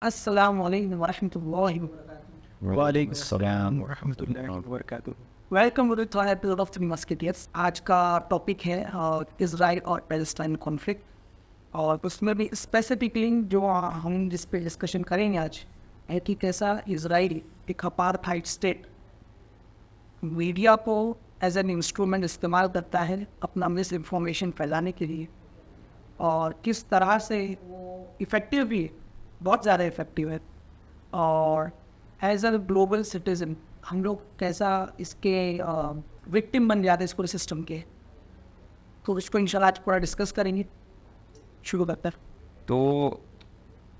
अस्सलामुअलैकुम वरहमतुल्लाहि वबरकातुहू। वालेकुम अस्सलाम वरहमतुल्लाहि वबरकातुहू। Welcome to the episode of the musketeers. आज का टॉपिक है इजराइल और पैलेस्टाइन कॉन्फ्लिक्ट, और उसमें भी स्पेसिफिकली जो हम जिस पे डिस्कशन करेंगे आज है कि कैसा इजराइल एक अपार्थाइड स्टेट मीडिया को एज एन इंस्ट्रूमेंट इस्तेमाल करता है अपना मिस इन्फॉर्मेशन फैलाने के लिए, और किस तरह से वो इफ़ेक्टिव भी है, बहुत ज़्यादा इफ़ेक्टिव है। और एज अ ग्लोबल सिटीज़न हम लोग कैसा इसके विक्टिम बन जाते हैं इस पूरे सिस्टम के, तो इसको इंशाल्लाह आज पूरा डिस्कस करेंगे। शुरू करते हैं। तो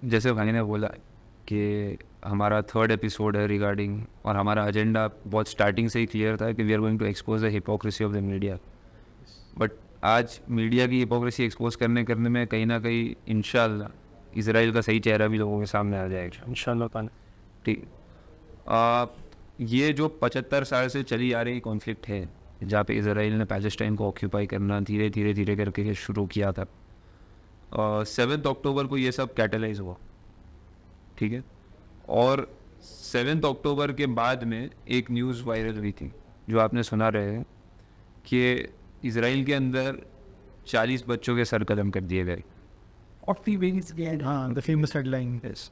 जैसे भाई ने बोला कि हमारा थर्ड एपिसोड है रिगार्डिंग, और हमारा एजेंडा बहुत स्टार्टिंग से ही क्लियर था कि we are going to expose the hypocrisy of the media. But आज मीडिया की हिपोक्रेसी एक्सपोज करने में कहीं ना कहीं इंशाल्लाह इजराइल का सही चेहरा भी लोगों के सामने आ जाएगा इंशाल्लाह। ठीक, ये जो 75 साल से चली आ रही कॉन्फ्लिक्ट है, जहाँ पे इजराइल ने पैलेस्टाइन को ऑक्यूपाई करना धीरे धीरे करके शुरू किया था। 7 अक्टूबर को ये सब कैटलाइज हुआ, ठीक है। और 7 अक्टूबर के बाद में एक न्यूज़ वायरल हुई थी जो आपने सुना रहे हैं कि इजराइल के अंदर 40 बच्चों के सर कदम कर दिए गए। हाँ, द फेमस हेडलाइन। यस,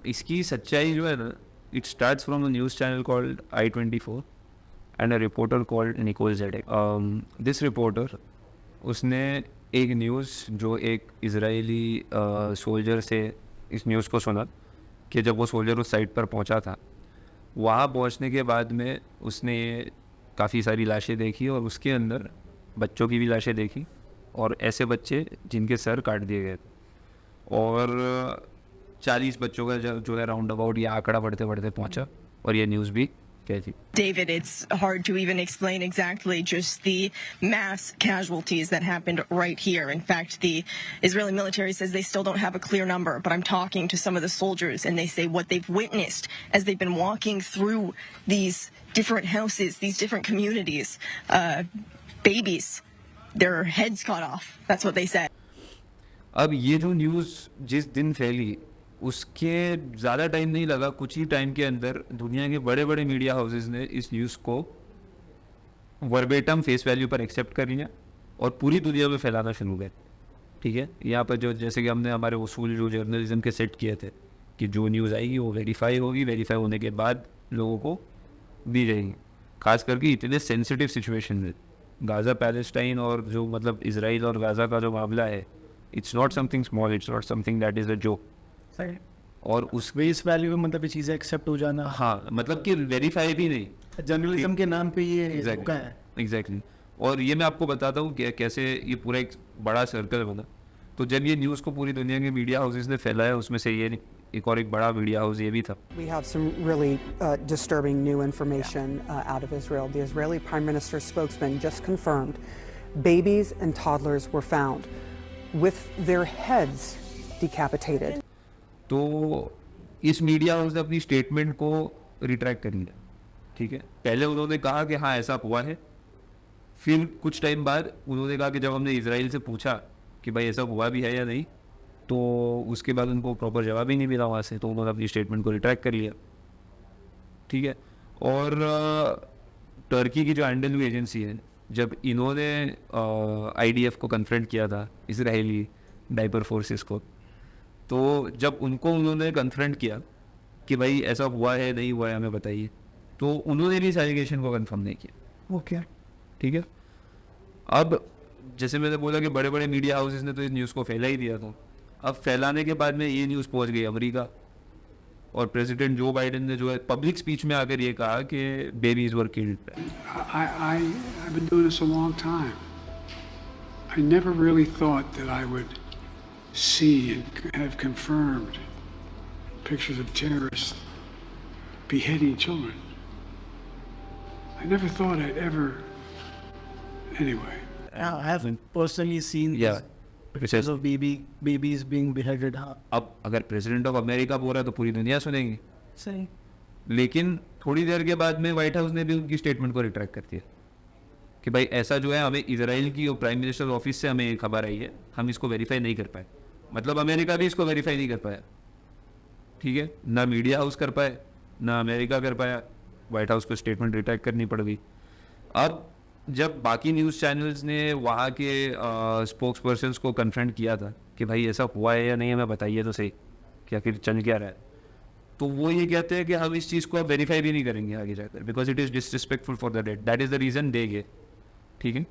इसकी सच्चाई जो है ना, it starts from a news channel called I-24 and a reporter called Nicole Zedek. This reporter, उसने एक न्यूज़ जो एक इजरायली सोल्जर से इस न्यूज़ को सुना कि जब वो सोल्जर उस साइट पर पहुंचा था, वहाँ पहुंचने के बाद में उसने काफ़ी सारी लाशें देखी और उसके अंदर बच्चों की भी लाशें देखी, और ऐसे बच्चे जिनके सर काट दिए गए थे। और 40 बच्चों का जो है राउंड अबाउट ये आंकड़ा बढ़ते बढ़ते पहुंचा, और ये न्यूज़ भी कहती। David, it's hard to even explain exactly just the mass casualties that happened right here. In fact, the Israeli military says they still don't have a clear number, but I'm talking to some of the soldiers and they say what they've witnessed as they've been walking through these different houses, these different communities, babies, their heads cut off. That's what they said. अब ये जो news जिस दिन फैली, उसके ज़्यादा time नहीं लगा, कुछ ही टाइम के अंदर दुनिया के बड़े बड़े मीडिया हाउसेस ने इस न्यूज़ को वर्बेटम फेस वैल्यू पर एक्सेप्ट कर लिया और पूरी दुनिया में फैलाना शुरू कर। ठीक है, यहाँ पर जो जैसे कि हमने हमारे उसूल जो जर्नलिज्म के सेट किए थे कि जो न्यूज़ आएगी वो वेरीफाई होगी, वेरीफाई होने के बाद लोगों को दी जाएगी। खास करके इतने सेंसिटिव सिचुएशन में गाज़ा पैलेस्टाइन और जो मतलब इजराइल और गाज़ा का जो मामला है, it's not something small, it's not something that is a joke. और उस फेस वैल्यू में मतलब ये चीज़ें एक्सेप्ट हो जाना, हाँ, मतलब कि वेरीफाई भी नहीं, जर्नलिज्म के नाम पे ये धोखा है। एग्जैक्टली। और ये मैं आपको बताता हूँ कि कैसे ये पूरा एक बड़ा सर्कल बना। तो जब ये न्यूज़ को पूरी दुनिया के मीडिया हाउसेस ने फैलाया, उसमें से ये एक और एक बड़ा मीडिया हाउस ये भी था। We have some really disturbing new information out of Israel. The Israeli Prime Minister's spokesman just confirmed babies and toddlers were found with their heads decapitated. तो इस मीडिया हाउस ने अपनी स्टेटमेंट को retract कर लिया, ठीक है। पहले उन्होंने कहा कि हाँ ऐसा हुआ है, फिर कुछ टाइम बाद उन्होंने कहा कि जब हमने इजराइल से पूछा कि भाई ऐसा हुआ भी है या नहीं, तो उसके बाद उनको प्रॉपर जवाब ही नहीं मिला वहाँ से, तो उन्होंने अपनी स्टेटमेंट को रिट्रैक्ट कर लिया, ठीक है। और टर्की की जो एंडलू एजेंसी है, जब इन्होंने IDF को कन्फ्रंट किया था, इसराइली डाइपर फोर्सेस को, तो जब उनको उन्होंने कन्फ्रंट किया कि भाई ऐसा हुआ है नहीं हुआ है हमें बताइए, तो उन्होंने भी इस एलिगेशन को कंफर्म नहीं किया। ओके, ठीक है। अब जैसे मैंने बोला कि बड़े बड़े मीडिया हाउसेस ने तो इस न्यूज़ को फैला ही दिया था। अब फैलाने के बाद में ये न्यूज़ पहुंच गई अमेरिका, और प्रेसिडेंट जो बाइडेन ने जो है पब्लिक स्पीच में आकर ये कहा कि babies were killed. I've been doing this a long time. I never really thought that I would see and have confirmed pictures of terrorists beheading children. I never thought I'd ever. Anyway. I have personally seen pictures of babies being beheaded. हाँ, अब अगर president of America बोल रहा है तो पूरी दुनिया सुनेगी। सही। लेकिन थोड़ी देर के बाद में व्हाइट हाउस ने भी उनकी स्टेटमेंट को रिट्रैक्ट कर दिया कि भाई ऐसा जो है, हमें इजराइल की और प्राइम मिनिस्टर ऑफिस से हमें खबर आई है, हम इसको वेरीफाई नहीं कर पाए। मतलब अमेरिका भी इसको वेरीफाई नहीं कर पाया ठीक है, ना मीडिया हाउस कर पाए, ना अमेरिका कर पाया, वाइट हाउस को स्टेटमेंट रिट्रैक्ट करनी पड़ गई। अब जब बाकी न्यूज़ चैनल्स ने वहाँ के स्पोक्स पर्सन्स को कन्फ्रंट किया था कि भाई ऐसा हुआ है या नहीं, हमें बताइए तो सही, क्या फिर चल क्या रहा है, तो वो ये कहते हैं कि हम इस चीज़ को अब वेरीफाई भी नहीं करेंगे आगे जाकर, because it is disrespectful for the dead. That is the reason they gave, ठीक है,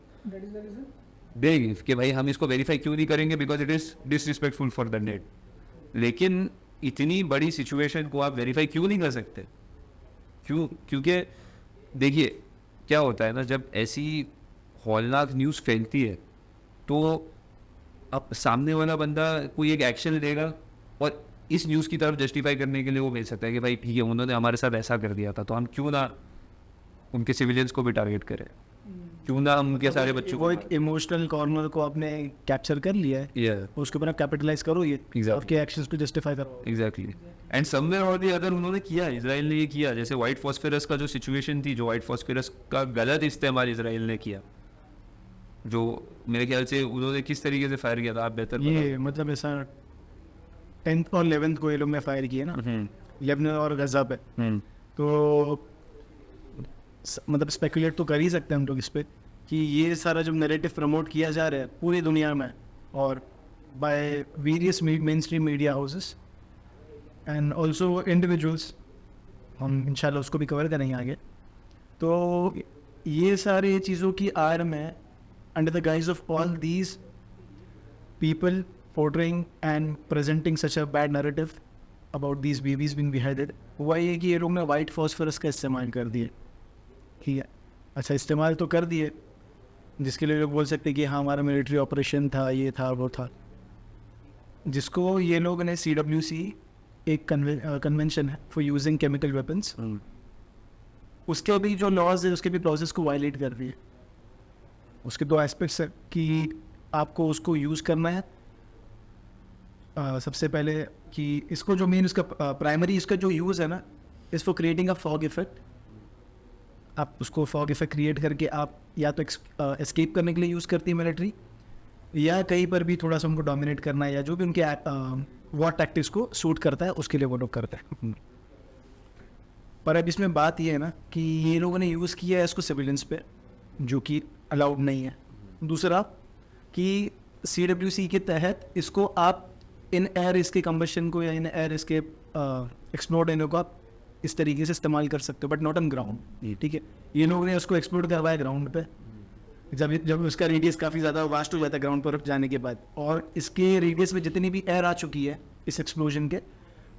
दे गे कि भाई हम इसको वेरीफाई क्यों नहीं करेंगे, because it is disrespectful for the dead. लेकिन इतनी बड़ी सिचुएशन को आप वेरीफाई क्यों नहीं कर सकते? क्यों? क्योंकि देखिए क्या होता है ना, जब ऐसी हौलनाक न्यूज़ फैलती है तो अब सामने वाला बंदा कोई एक एक्शन लेगा और इस न्यूज़ की तरफ जस्टिफाई करने के लिए वो भेज सकता है कि भाई ठीक है, उन्होंने हमारे साथ ऐसा कर दिया था, तो हम क्यों ना उनके सिविलियंस को भी टारगेट करें, क्यों ना हम उनके सारे बच्चों वो एक इमोशनल कॉर्नर को आपने कैप्चर कर लिया है, Yeah. उसके ऊपर आप कैपिटलाइज करो, ये Exactly. आपके एक्शंस को जस्टिफाई करो। एग्जैक्टली, एंड समवेयर और दी अदर उन्होंने किया, इसराइल ने ये किया। जैसे वाइट फॉस्फेरस का जो सिचुएशन थी, जो वाइट फॉस्फेरस का गलत इस्तेमाल इसराइल ने किया, जो मेरे ख्याल से उन्होंने किस तरीके से फायर किया था, आप बेहतर ये मतलब ऐसा 10th और 11th को ये लोग ने फायर किए ना, लेबनान और गजा पे, तो मतलब स्पेकुलेट तो कर ही सकते हैं हम लोग इस पे कि ये सारा जो नैरेटिव प्रमोट किया जा रहा है पूरी दुनिया में और by various main stream media houses and also individuals, हम इंशाल्लाह उसको भी कवर करेंगे आगे। तो ये सारी चीज़ों की आड़ में, under the guys of all these people portraying and presenting such a bad narrative about these babies being beheaded, हुआ ये कि ये लोग ने वाइट फॉस्फोरस का इस्तेमाल कर दिए, ठीक है। अच्छा, इस्तेमाल तो कर दिए, जिसके लिए लोग बोल सकते हैं कि हाँ हमारा मिलिट्री ऑपरेशन था, ये था वो था, जिसको ये लोग ने CWC एक कन्वेंशन है फॉर यूजिंग केमिकल वेपन्स, उसके भी जो लॉज है उसके भी प्रोसेस को वायलेट कर रही है। उसके दो एस्पेक्ट्स है कि आपको उसको यूज़ करना है, सबसे पहले कि इसको जो मेन उसका प्राइमरी इसका जो यूज़ है ना, is for creating a fog effect. आप उसको फॉग इफेक्ट क्रिएट करके आप या तो एस्केप करने के लिए यूज़ करती है मिलिट्री, या कहीं पर भी थोड़ा सा उनको डोमिनेट करना है, या जो भी उनके वॉर टैक्टिक्स को सूट करता है उसके लिए वो लोग करते हैं। पर अब इसमें बात ये है ना कि ये लोगों ने यूज़ किया है इसको सिविलियंस पे, जो कि अलाउड नहीं है। दूसरा कि CWC के तहत इसको आप इन एयर इसके कंबशन को या इन एयर इसके एक्सप्लोड होने को आप इस तरीके से इस्तेमाल कर सकते हो, बट नॉट ऑन ग्राउंड, ठीक है। ये लोग ने उसको एक्सप्लोड करवाया ग्राउंड पे, जब उसका रेडियस काफ़ी ज़्यादा वास्ट हो जाता है ग्राउंड पर जाने के बाद, और इसके रेडियस में जितनी भी एयर आ चुकी है इस एक्सप्लोजन के,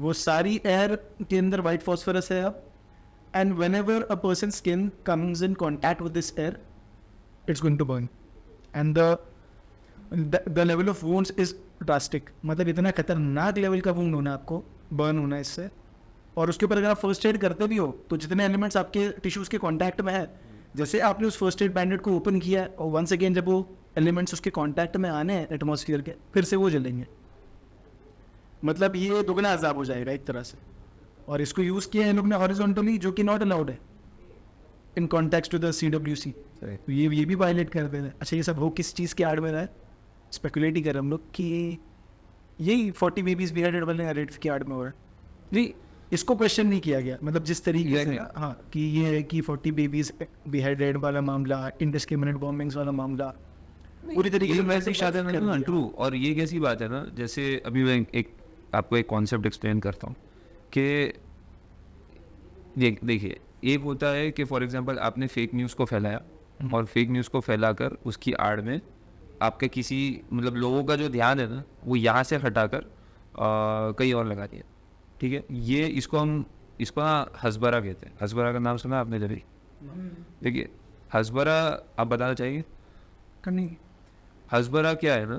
वो सारी एयर के अंदर वाइट फॉस्फोरस है अब, and whenever a person skin comes in contact with this air, it's going to burn, and the level of wounds is drastic. मतलब इतना खतरनाक लेवल का वुंड होना, आपको बर्न होना इससे। और उसके ऊपर अगर आप फर्स्ट एड करते भी हो तो जितने एलिमेंट्स आपके टिश्यूज़ के कांटेक्ट में है, जैसे आपने उस फर्स्ट एड बैंडेड को ओपन किया और वंस अगेन जब वो एलिमेंट्स उसके कांटेक्ट में आने हैं एटमॉस्फेयर के, फिर से वो जलेंगे। मतलब ये दुगना अजाब हो जाएगा एक तरह से। और इसको यूज़ किया है इन लोग ने हॉरिजॉन्टली, जो कि नॉट अलाउड है in context to the CWC। तो ये भी वायलेट कर दे रहे हैं। अच्छा, ये सब हो किस चीज़ के आड़ में रहा है, स्पेकुलेट ही कर हम लोग कि यही 40 बेबीज बिहेडेड वाले नैरेटिव के आड़ में हो रहा है। नहीं, इसको क्वेश्चन नहीं किया गया, मतलब जिस तरीके से हाँ कि ये है कि 40 बेबीज बिहेडेड वाला मामला, इंडिस्क्रिमिनेट बॉम्बिंग्स वाला मामला पूरी तरीके से वैसे शायद ना ट्रू। और ये कैसी बात है ना, जैसे अभी मैं आपको एक कॉन्सेप्ट एक्सप्लेन करता हूँ कि देखिए, एक होता है कि फॉर एग्जांपल आपने फेक न्यूज़ को फैलाया और फेक न्यूज़ को फैलाकर उसकी आड़ में आपके किसी मतलब लोगों का जो ध्यान है ना वो यहाँ से हटाकर कहीं और लगा दिया, ठीक है। ये इसको ना हसबरा कहते हैं। हसबरा का नाम सुना आपने जभी? देखिए, हसबरा आप बताना चाहिए करनी। हसबरा क्या है ना,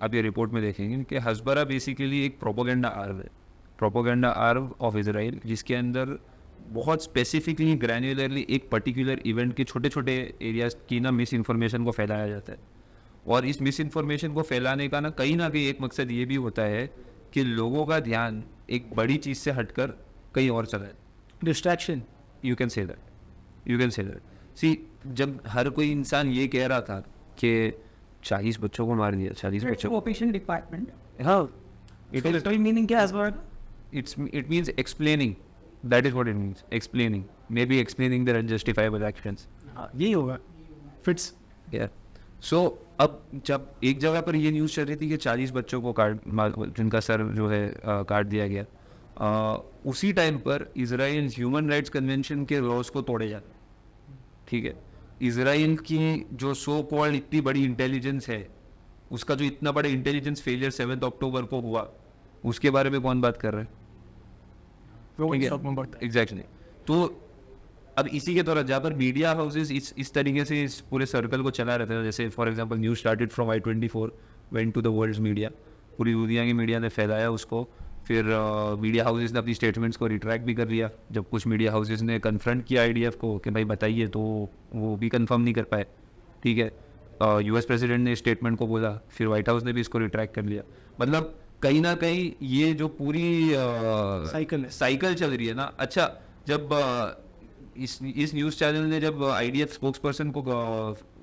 आप ये रिपोर्ट में देखेंगे कि हसबरा बेसिकली एक प्रोपोगेंडा आर्म है, प्रोपोगेंडा आर्म ऑफ इजराइल, जिसके अंदर बहुत स्पेसिफिकली ग्रैन्युलरली एक पर्टिकुलर इवेंट के छोटे छोटे एरियाज की ना मिस इन्फॉर्मेशन को फैलाया जाता है। और इस मिस इन्फॉर्मेशन को फैलाने का ना कहीं एक मकसद ये भी होता है कि लोगों का ध्यान एक बड़ी चीज़ से हटकर कहीं और चला है। Distraction, you can say that. See, जब हर कोई इंसान ये कह रहा था कि 40 बच्चों को मार दिया, 40 बच्चों को, ऑपरेशन डिपार्टमेंट। हाँ, लिटरल मीनिंग क्या है इस बार? it means explaining. That is what it means. Explaining. Maybe explaining their unjustifiable actions. हाँ, यही होगा फिट्स. Yeah. So अब जब एक जगह पर ये न्यूज़ चल रही थी कि 40 बच्चों को जिनका सर जो है काट दिया गया, उसी टाइम पर इजराइल ह्यूमन राइट्स कन्वेंशन के लॉज को तोड़े जाते. ठीक है. इजराइल की जो सो कॉल्ड इतनी बड़ी इंटेलिजेंस है, उसका जो इतना बड़ा इंटेलिजेंस फेलियर 7 अक्टूबर को हुआ, उसके बारे में कौन बात कर रहा है? एग्जैक्टली. तो अब इसी के दौरान जहाँ पर मीडिया हाउसेज इस तरीके से इस पूरे सर्कल को चला रहे थे, जैसे for example news started from I-24 went to the world's media, पूरी दुनिया की मीडिया ने फैलाया उसको. फिर मीडिया हाउसेज ने अपनी स्टेटमेंट्स को रिट्रैक्ट भी कर लिया. जब कुछ मीडिया हाउसेज ने कन्फ्रंट किया IDF को कि भाई बताइए, तो वो भी कंफर्म नहीं कर पाए. ठीक है. US प्रेसिडेंट ने स्टेटमेंट को बोला, फिर व्हाइट हाउस ने भी इसको रिट्रैक्ट कर लिया. मतलब कहीं ना कहीं ये जो पूरी साइकिल चल रही है ना. अच्छा, जब इस न्यूज़ चैनल ने जब IDF स्पोक्स पर्सन को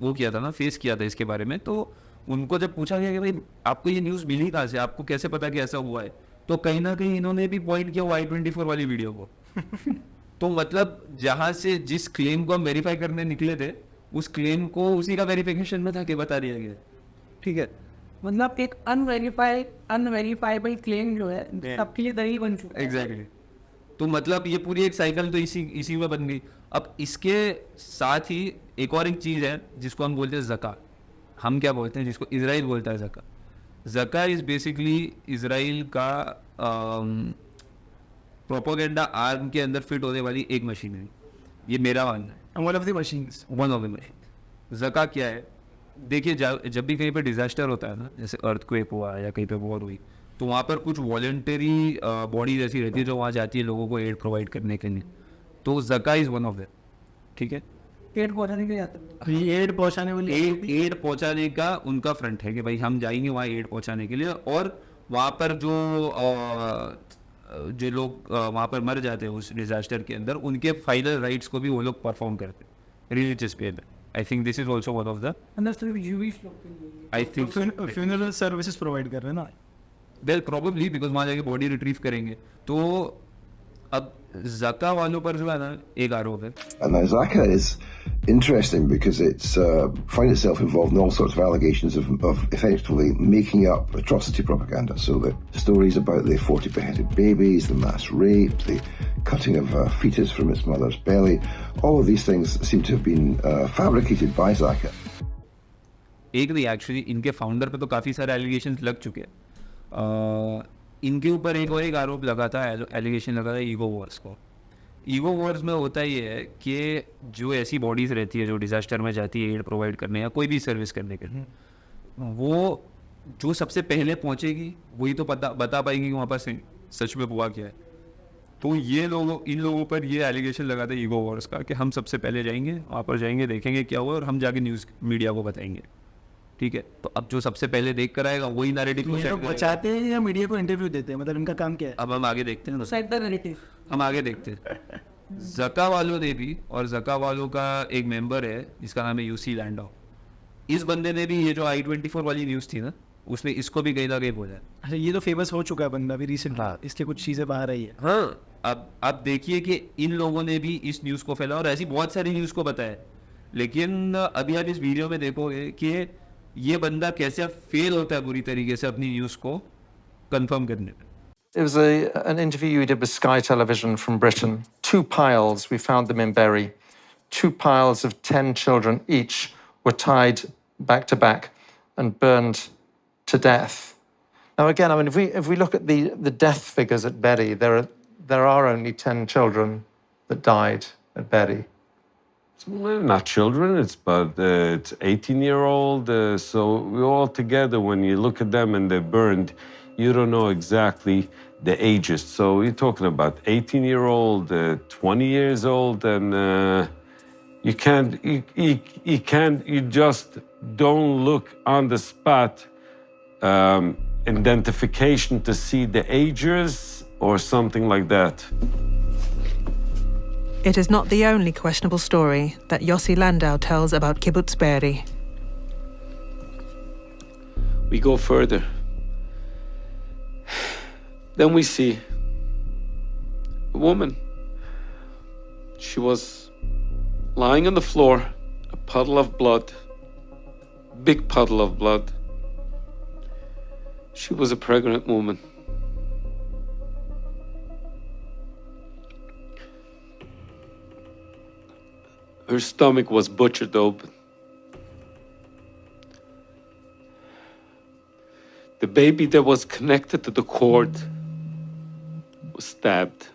वो किया था ना, फेस किया था इसके बारे में, तो उनको जब पूछा गया कि भाई आपको ये न्यूज़ मिली कहाँ से, आपको कैसे पता कि ऐसा हुआ है, तो कहीं ना कहीं इन्होंने भी पॉइंट किया वो I-24 वाली वीडियो को. तो मतलब जहाँ से जिस क्लेम को हम वेरीफाई करने निकले थे, उस क्लेम को उसी का वेरिफिकेशन में था कि बता दिया गया. ठीक है. मतलब एक अनवेरीफाइबल क्लेम जो है सबके लिए दलील बन चुका है. एग्जैक्टली. तो मतलब ये पूरी एक साइकिल तो इसी में बन गई. अब इसके साथ ही एक और एक चीज़ है जिसको हम बोलते हैं ज़का. हम क्या बोलते हैं, जिसको इजराइल बोलता है Zaka. Zaka is basically Israel का प्रोपोगेंडा आर्म के अंदर फिट होने वाली एक मशीनरी. ये मेरा मानना है. One of the machine. Zaka क्या है? देखिए, जब भी कहीं पे डिजास्टर होता है ना, जैसे अर्थक्वेक हुआ या कहीं पे वॉर हुई, तो वहाँ पर कुछ वॉलंटरी बॉडी जैसी रहती है जो वहाँ जाती है लोगों को एड प्रोवाइड करने के लिए. तो Zaka is one of them. ठीक है. एड पहुंचाने के लिए जाते हैं. ये एड पहुंचाने वाली एड पहुंचाने का उनका फ्रंट है कि भाई हम जाएंगे वहाँ एड पहुंचाने के लिए. और वहाँ पर जो लोग वहाँ पर मर जाते हैं उस डिजास्टर के अंदर, उनके फाइनल राइट्स को भी वो लोग परफॉर्म करते हैं रिलीजियस पे में. I think this is also one of the अंदर सिर्फ यूविश लोग के लिए I think funeral services provide कर रहे हैं ना. वेल प्रोबेबली बिकॉज वहाँ जाके बॉडी रिट्रीव करेंगे. तो अब ज़का वालों पर जो है ना एक आरोप है. And now Zaka is interesting because it's find itself involved in all sorts of allegations of effectively making up atrocity propaganda. So the stories about the 40 beheaded babies, the mass rape, the cutting of a fetus from its mother's belly, all of these things seem to have been fabricated by Zaka. एक नहीं, actually इनके founder पे तो काफ़ी सारे allegations लग चुके हैं. इनके ऊपर एक और एक आरोप लगा था, एलिगेशन लगा था ईगो वॉर्स को. ईगो वॉर्स में होता ये है कि जो ऐसी बॉडीज़ रहती है जो डिज़ास्टर में जाती है एड प्रोवाइड करने या कोई भी सर्विस करने के लिए, वो जो सबसे पहले पहुंचेगी वही तो बता पाएगी कि वहाँ पर सच में हुआ क्या है. तो इन लोगों पर ये एलिगेशन लगा था ईगो वॉर्स का कि हम सबसे पहले जाएंगे, वहाँ पर जाएंगे, देखेंगे क्या हुआ और हम जाके न्यूज़ मीडिया को बताएंगे. ठीक है. तो अब जो सबसे पहले देख कर आएगा वही नैरेटिव को सेट करेगा. बचाते हैं या मीडिया को इंटरव्यू देते हैं, मतलब इनका काम क्या है? अब हम आगे देखते हैं. साइड द नैरेटिव हम आगे देखते हैं. ज़का वालों ने भी, और ज़का वालों का एक मेंबर है जिसका नाम है यूसी लैंडो, इस बंदे ने भी ये जो I-24 वाली न्यूज़ थी ना, उसने इसको भी कहीं ना कहीं बोला. अच्छा, ये तो फेमस हो चुका है बंदा भी रिसेंट. हाँ, इसके कुछ चीज़ें बाहर आई है. हाँ. अब आप देखिए कि इन लोगों ने भी इस न्यूज़ को फैला और ऐसी बहुत सारी न्यूज़ को बताया. लेकिन अभी आप इस वीडियो में देखोगे कि ये बंदा कैसे फेल होता है बुरी तरीके से अपनी न्यूज़ को कंफर्म करने में. It was an interview you did with Sky Television from Britain. 2 piles, we found them in Bury. 2 piles of 10 children each were tied back to back and burned to death. Now again, I mean, if we look at the death figures at Bury, there are only 10 children that died at Bury. Not children, it's 18-year-old. So we all together, when you look at them and they're burned, you don't know exactly the ages. So you're talking about 18-year-old, 20 years old, and you just don't look on the spot identification to see the ages or something like that. It is not the only questionable story that Yossi Landau tells about Kibbutz Be'eri. We go further. Then we see woman. She was lying on the floor, a puddle of blood, big puddle of blood. She was a pregnant woman. Her stomach was butchered open. The baby that was connected to the cord was stabbed,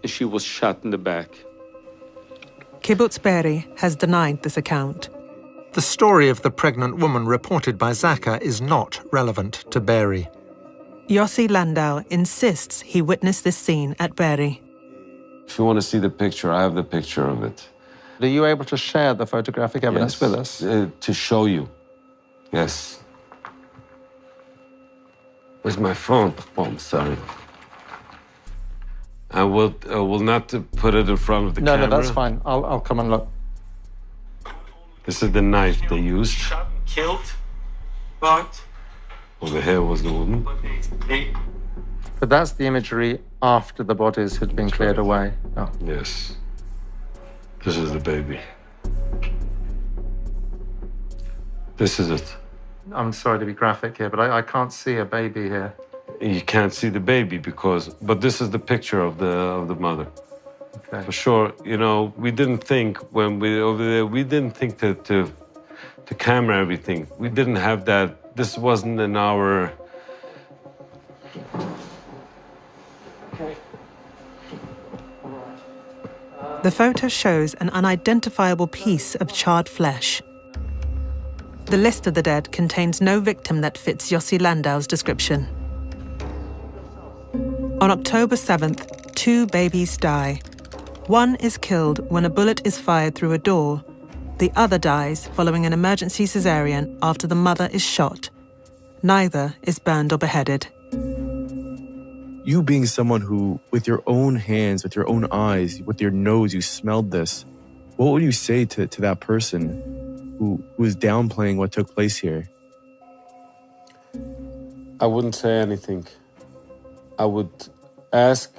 and she was shot in the back. Kibbutz Be'eri has denied this account. The story of the pregnant woman reported by Zaka is not relevant to Be'eri. Yossi Landau insists he witnessed this scene at Be'eri. If you want to see the picture, I have the picture of it. Are you able to share the photographic evidence with us? To show you. Yes. Where's my phone? Oh, I'm sorry. I will not put it in front of the camera. No, that's fine. I'll come and look. This is the knife they used. Shot and killed, but Well, the hair was the woman. But that's the imagery after the bodies had been cleared away. Oh. Yes. This is the baby. This is it. I'm sorry to be graphic here, but I can't see a baby here. You can't see the baby but this is the picture of the mother. Okay. For sure, you know, we didn't think when we over there, we didn't think to camera everything. We didn't have that. This wasn't in our. The photo shows an unidentifiable piece of charred flesh. The list of the dead contains no victim that fits Yossi Landau's description. On October 7th, 2 babies die. One is killed when a bullet is fired through a door. The other dies following an emergency cesarean after the mother is shot. Neither is burned or beheaded. You being someone who, with your own hands, with your own eyes, with your nose, you smelled this, what would you say to that person who is downplaying what took place here? I wouldn't say anything. I would ask,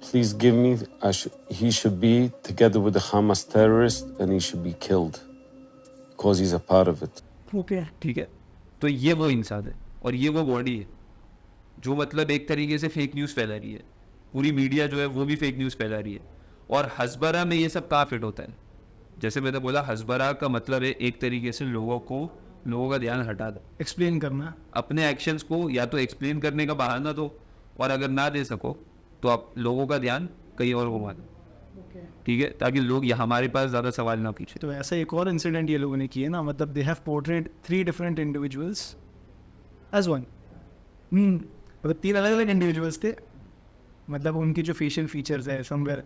please give me, he should be together with the Hamas terrorist and he should be killed because he's a part of it. Okay. ठीक है, तो ये वो इंसान है और ये वो बॉडी है जो मतलब एक तरीके से फेक न्यूज़ फैला रही है. पूरी मीडिया जो है वो भी फेक न्यूज़ फैला रही है. और हज़बरा में ये सब कहाँ फिट होता है? जैसे मैंने बोला, हज़बरा का मतलब है एक तरीके से लोगों का ध्यान हटा दो, एक्सप्लेन करना, अपने एक्शंस को या तो एक्सप्लेन करने का बहाना दो, और अगर ना दे सको तो आप लोगों का ध्यान कहीं और घुमा दो. ठीक है, ताकि लोग हमारे पास ज़्यादा सवाल ना पूछे. तो ऐसा एक और इंसिडेंट ये लोगों ने किया ना, मतलब they have portrayed 3 different individuals as one. मतलब 3 अलग अलग इंडिविजुअल्स थे, मतलब उनकी जो फेशियल फीचर्स है समवेयर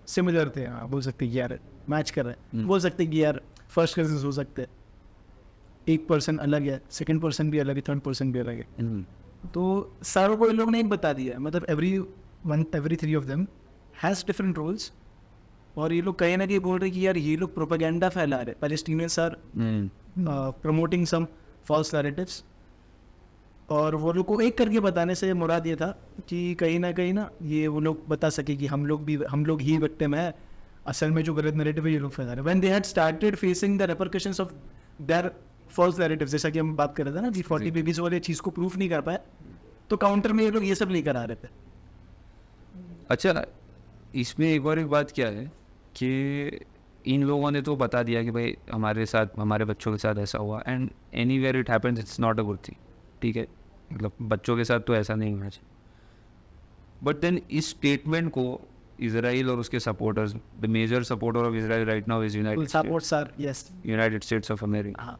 सिमिलर थे. हाँ, बोल सकते हैं यार मैच कर रहे हैं, बोल सकते हैं कि यार फर्स्ट कजिन्स हो सकते हैं. एक पर्सन अलग है, सेकंड पर्सन भी अलग है, थर्ड पर्सन भी अलग है. तो सारों को इन लोगों ने एक बता दिया है, मतलब every 3 of them has different roles. और ये लोग कहीं ना कहीं बोल रहे कि यार ये लोग प्रोपेगेंडा फैला रहे, Palestinians are promoting some false narratives. और वो लोग को एक करके बताने से मुराद ये था कि कहीं ना ये वो लोग बता सके कि हम लोग ही विक्टिम है. असल में जो गलत नैरेटिव है ये लोग फैला रहे. When they had started facing the repercussions of their false narratives, जैसा कि हम बात कर रहे थे ना कि 40 बेबीज वाले चीज़ को प्रूफ नहीं कर पाए, तो काउंटर में ये लोग ये सब नहीं करा रहे थे. अच्छा, इसमें एक और एक बात क्या है कि इन लोगों ने तो बता दिया कि भाई हमारे साथ, हमारे बच्चों के साथ ऐसा हुआ, and anywhere it happens it's not a good thing. ठीक है, मतलब बच्चों के साथ तो ऐसा नहीं होना चाहिए. बट देन इस स्टेटमेंट को इजराइल और उसके supporters, the major supporter of Israel right now is United States of America,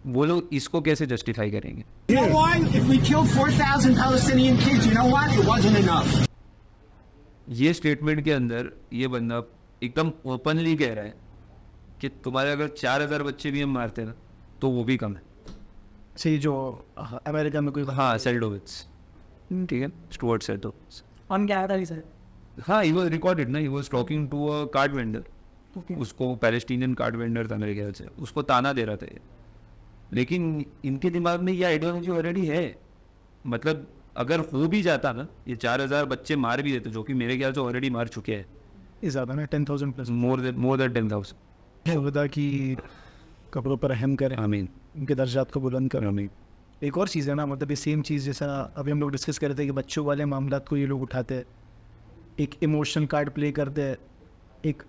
वो लोग इसको कैसे जस्टिफाई करेंगे? You know why? If we killed 4,000 Palestinian kids, you know what? It wasn't enough. ये स्टेटमेंट के अंदर ये बंदा एकदम ओपनली कह रहा है कि तुम्हारे अगर 4,000 बच्चे भी हम मारते हैं ना तो वो भी कम है. सही, जो अमेरिका में कोई, हाँ, सेल्डोविट्स, ठीक है, Stuart Seldowitz on camera he sir. हाँ, ही वाज रिकॉर्डेड ना, he was talking to a cart vendor. उसको पैलेस्टीनियन कार्ड वेंडर था मेरे ख्याल से, उसको ताना दे रहा था ये. लेकिन इनके दिमाग में ये आइडियोलॉजी ऑलरेडी है. मतलब अगर हो भी जाता ना, ये 4000 बच्चे मार भी देते, जो कि मेरे ख्याल से ऑलरेडी मार चुके हैं, ये ज़्यादा ना 10,000 प्लस, मोर देन 10,000। खुदा की कब्रों पर रहम करें, आमीन, उनके दर्जात को बुलंद करें। आमीन। एक और चीज़ है ना, मतलब ये सेम चीज़ जैसा अभी हम लोग डिस्कस कर रहे थे कि बच्चों वाले मामलात को ये लोग उठाते हैं, एक इमोशनल कार्ड प्ले करते हैं, एक